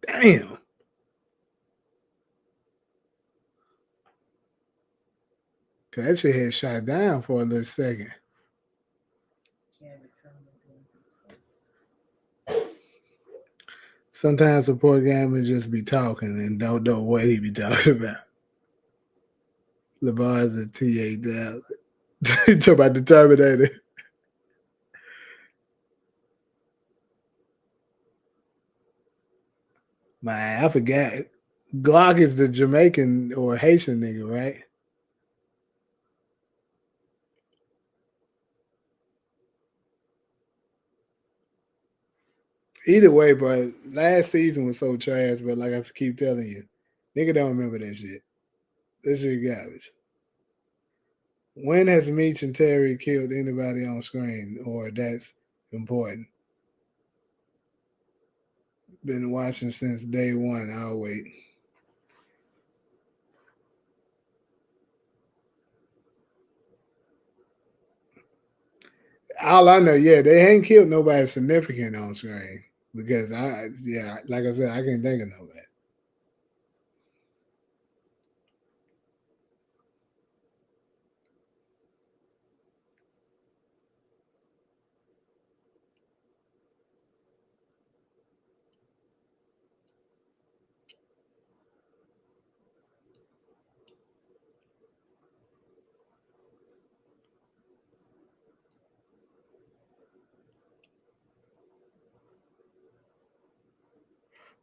S1: Damn. Cause that shit had shot down for a little second. Sometimes the poor gamer just be talking and don't know what he be talking about. LeVar's a T8000. You talk about the Terminator. Man, I forgot. Glock is the Jamaican or Haitian nigga, right? Either way, bro, last season was so trash, but like I keep telling you, nigga don't remember that shit. This shit garbage. When has Meech and Terry killed anybody on screen or that's important? Been watching since day one. I'll wait. All I know, yeah, they ain't killed nobody significant on screen because yeah, like I said, I can't think of nobody.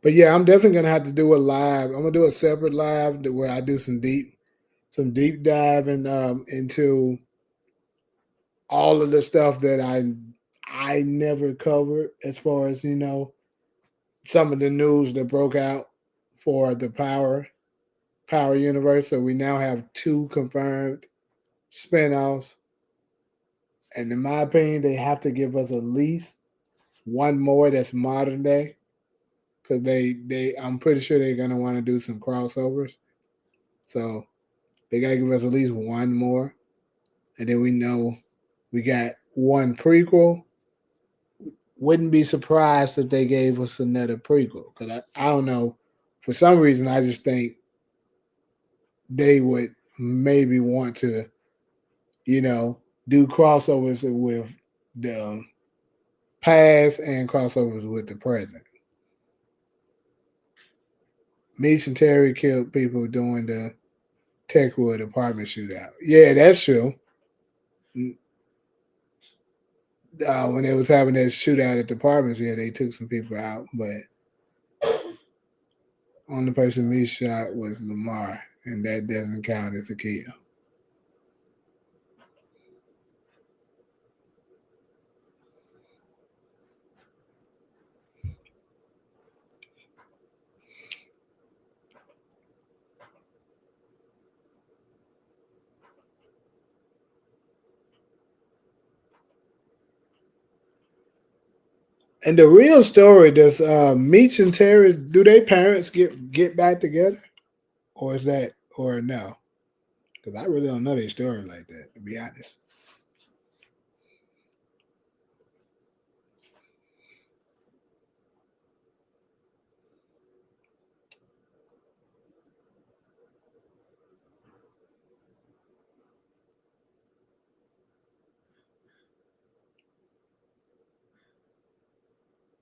S1: But yeah, I'm definitely gonna have to do a live. I'm gonna do a separate live where I do some deep diving into all of the stuff that I never covered as far as some of the news that broke out for the Power universe. So we now have two confirmed spinoffs, and in my opinion, they have to give us at least one more that's modern day because they I'm pretty sure they're gonna want to do some crossovers. So they gotta give us at least one more, and then we know we got one prequel. Wouldn't be surprised if they gave us another prequel because I don't know. For some reason, I just think they would maybe want to, you know, do crossovers with the past and crossovers with the present. Meech and Terry killed people during the Techwood apartment shootout. Yeah, that's true. When they was having that shootout at the apartments, yeah, they took some people out, but only person Meech shot was Lamar, and that doesn't count as a kill. And the real story does Meech and Terry do their parents get back together, or is that or no? Because I really don't know their story like that, to be honest.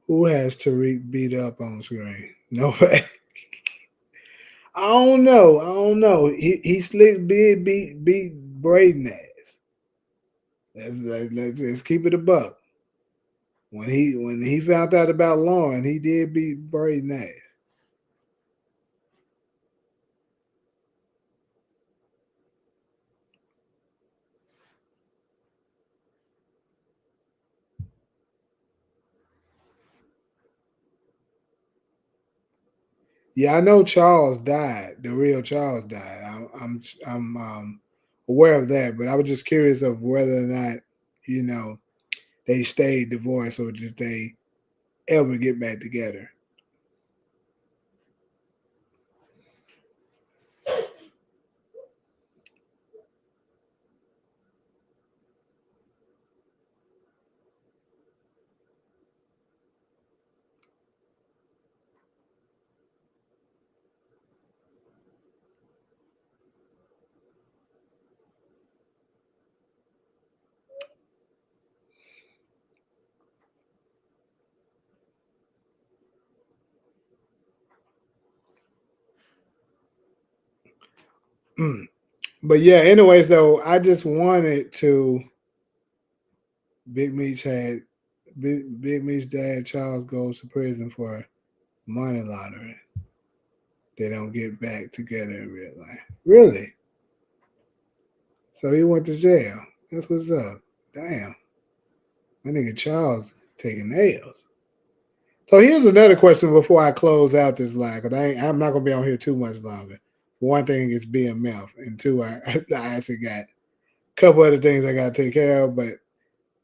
S1: Who has Tariq beat up on screen? Nobody. I don't know. I don't know. He slick big beat Braden ass. Let's keep it a buck. When he found out about Lauren, he did beat Braden ass. Yeah, I know Charles died. The real Charles died. I'm aware of that, but I was just curious of whether or not you know they stayed divorced or did they ever get back together. But yeah, anyways, though, I just wanted to. Big Meech had Big Meech's dad Charles goes to prison for money laundering. They don't get back together in real life. Really? So he went to jail. That's what's up. Damn, my nigga Charles taking nails. So here's another question before I close out this line, because I'm not gonna be on here too much longer. One thing is BMF, and two, I actually got a couple other things I gotta take care of, but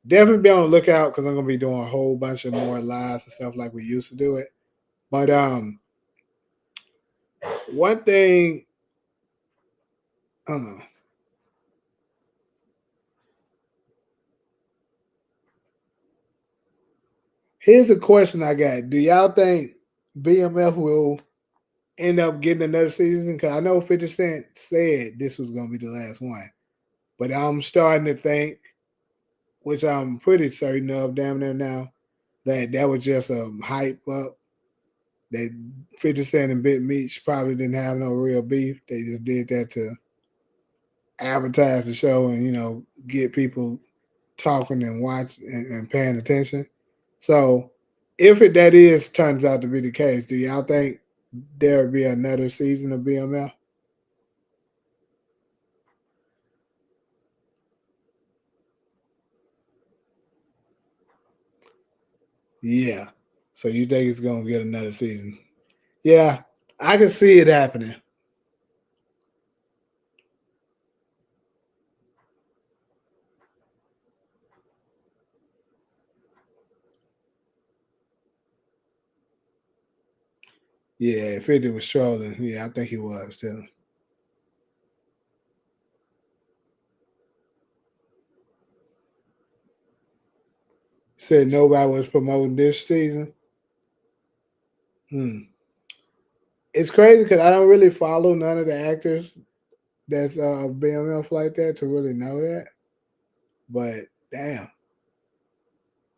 S1: definitely be on the lookout because I'm gonna be doing a whole bunch of more lives and stuff like we used to do it. But one thing, I don't know. Here's a question I got: do y'all think BMF will end up getting another season? Because I know 50 Cent said this was gonna be the last one, but I'm starting to think, which I'm pretty certain of, damn near now, that was just a hype up. That 50 Cent and Big Meech probably didn't have no real beef. They just did that to advertise the show and get people talking and watch and paying attention. So if that is turns out to be the case, do y'all think there'll be another season of BML? Yeah. So you think it's gonna get another season? Yeah, I can see it happening. Yeah, 50 was trolling. Yeah, I think he was too. Said nobody was promoting this season. Hmm. It's crazy because I don't really follow none of the actors that's BMF like that to really know that. But damn,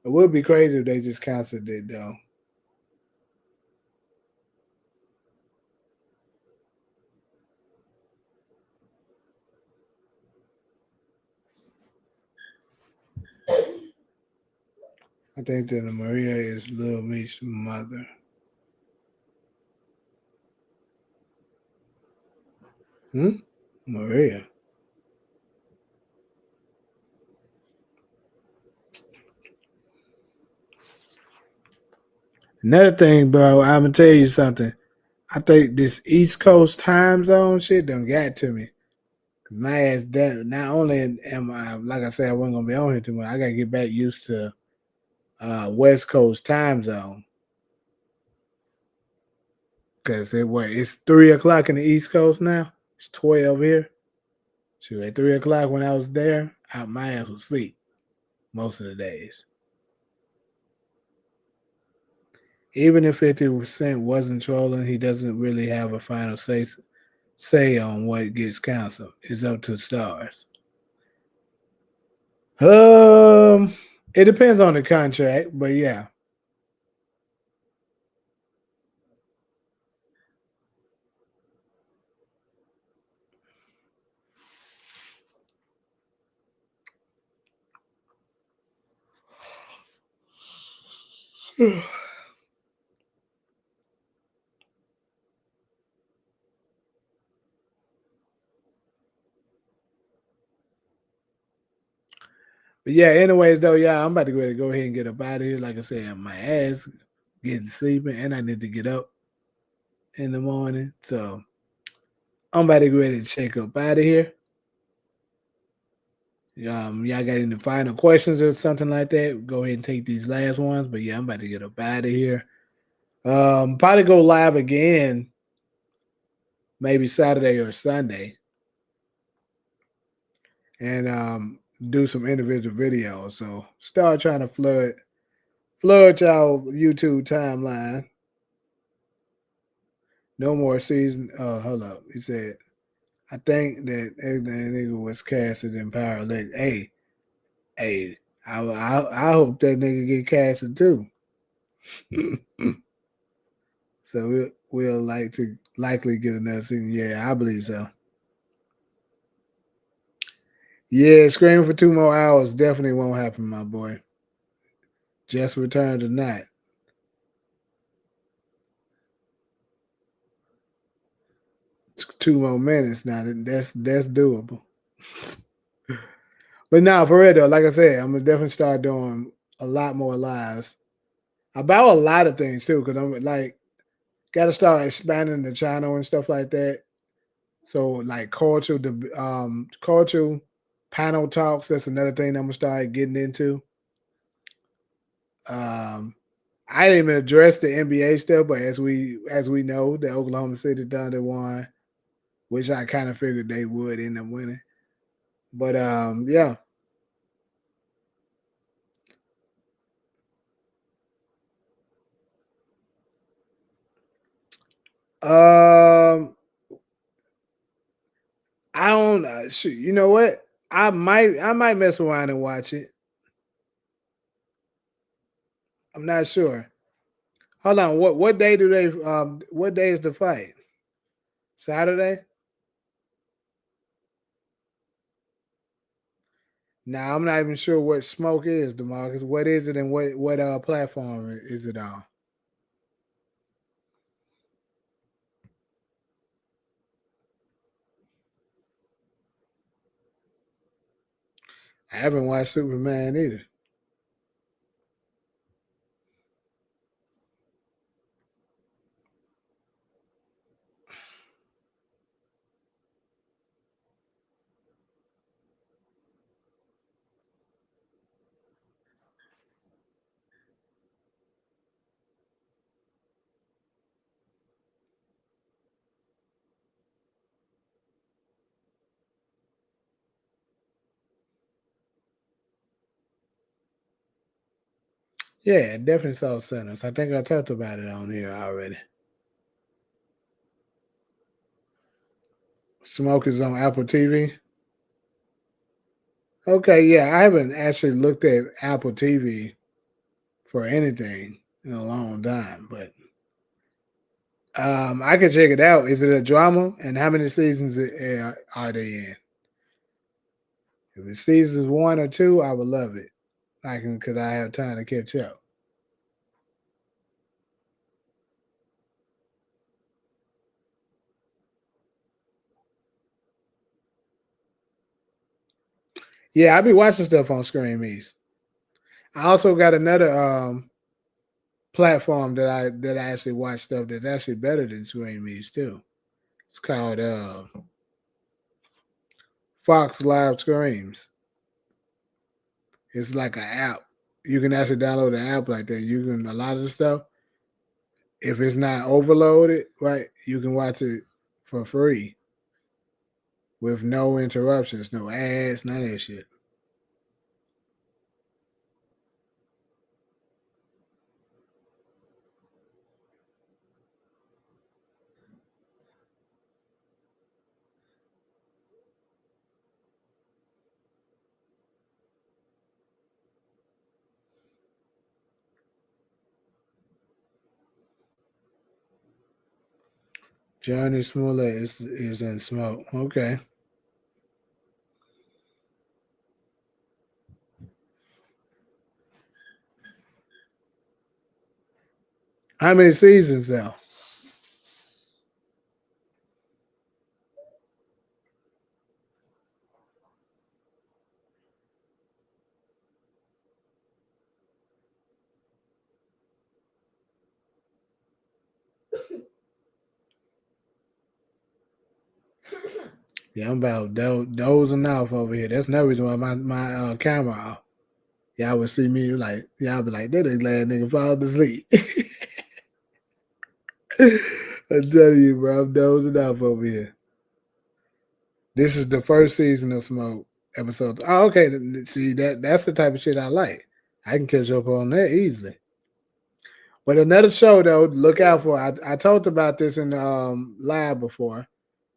S1: it would be crazy if they just canceled it though. I think that Maria is Lil Meech's mother. Hmm? Maria. Another thing, bro, I'm gonna tell you something. I think this East Coast time zone shit done got to me. Cause my ass that not only am I like I said I wasn't gonna be on here too much, I gotta get back used to West Coast time zone. Cause it's 3 o'clock in the East Coast now. It's 12 here. So at 3 o'clock when I was there, my ass was asleep most of the days. Even if 50% wasn't trolling, he doesn't really have a final say on what gets canceled. It's up to stars. Um, it depends on the contract, but yeah. But yeah, anyways though, yeah, I'm about to go ahead and get up out of here. Like I said, my ass getting sleeping and I need to get up in the morning. So I'm about to go ahead and check up out of here. Y'all got any final questions or something like that? Go ahead and take these last ones. But yeah, I'm about to get up out of here. Probably go live again, maybe Saturday or Sunday, and do some individual videos. So start trying to flood y'all YouTube timeline. No more season. Hold up. He said, I think that nigga was casted in Power Elect. Hey, I hope that nigga get casted too. So we'll likely get another season. Yeah, I believe so. Yeah, screaming for 2 more hours definitely won't happen, my boy. Just return tonight. 2 more minutes now. That's doable. But now, for real though, like I said, I'm gonna definitely start doing a lot more lives about a lot of things too, because I'm like got to start expanding the channel and stuff like that. So like cultural panel talks. That's another thing I'm gonna start getting into. Um, I didn't even address the NBA stuff, but as we know, the Oklahoma City Thunder won, which I kind of figured they would end up winning. But yeah. Um, I don't. Shoot, you know what? I might mess around and watch it. I'm not sure. Hold on. What day do they? What day is the fight? Saturday. Now I'm not even sure what smoke is, Demarcus. What is it, and what platform is it on? I haven't watched Superman either. Yeah, definitely saw Sinners. I think I talked about it on here already. Smoke is on Apple TV. Okay, yeah, I haven't actually looked at Apple TV for anything in a long time, but I can check it out. Is it a drama? And how many seasons are they in? If it's seasons 1 or 2, I would love it. I can because I have time to catch up. Yeah, I be watching stuff on Screen East. I also got another platform that I actually watch stuff that's actually better than Screen East too. It's called Fox Live Screams. It's like an app. You can actually download an app like that. You can a lot of the stuff. If it's not overloaded, right, you can watch it for free with no interruptions, no ads, none of that shit. Johnny Smollett is in smoke. Okay. How many seasons though? Yeah, I'm about dozing off over here. That's another reason why my camera off. Y'all would see me like y'all be like, that glad nigga fall asleep. I tell you, bro, I'm dozing off over here. This is the first season of Smoke episode. Oh, okay. See that's the type of shit I like. I can catch up on that easily. But another show though, look out for. I talked about this in the live before,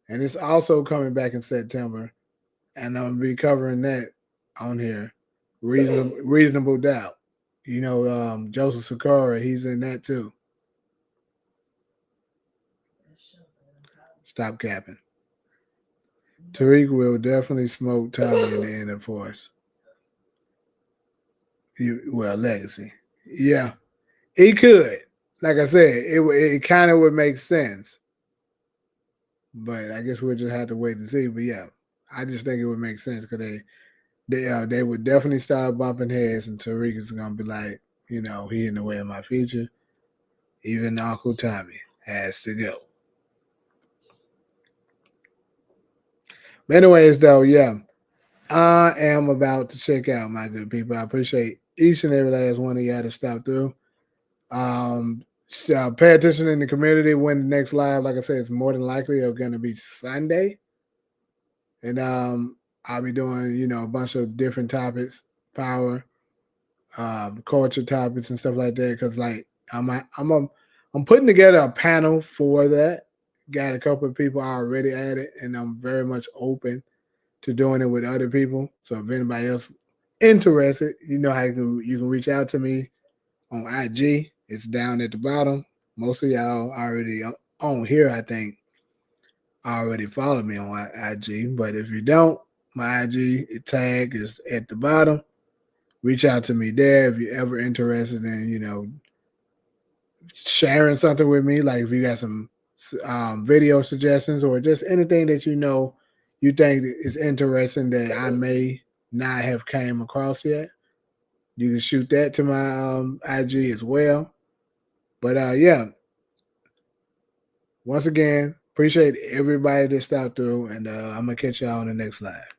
S1: and it's also coming back in September, and I'm gonna be covering that on here. Reasonable doubt. You know, Joseph Sikora, he's in that too. Stop capping. Tariq will definitely smoke Tommy in the end of Force. Well, Legacy. Yeah, he could. Like I said, it kind of would make sense. But I guess we'll just have to wait and see. But yeah, I just think it would make sense because they would definitely start bumping heads, and Tariq is gonna be like, he in the way of my future. Even Uncle Tommy has to go. But anyways, though, yeah, I am about to check out, my good people. I appreciate each and every last one of y'all to stop through. Pay attention in the community when the next live, like I said, it's more than likely going to be Sunday. And I'll be doing, a bunch of different topics, power, culture topics and stuff like that. Because like I'm putting together a panel for that. Got a couple of people already at it, and I'm very much open to doing it with other people. So if anybody else interested, you know how you can reach out to me on IG. It's down at the bottom. Most of y'all already on here, I think, already follow me on IG. But if you don't, my IG tag is at the bottom. Reach out to me there if you're ever interested in, sharing something with me. Like if you got some video suggestions or just anything that you think is interesting that I may not have came across yet, you can shoot that to my IG as well. But yeah, once again, appreciate everybody that stopped through, and I'm gonna catch y'all on the next live.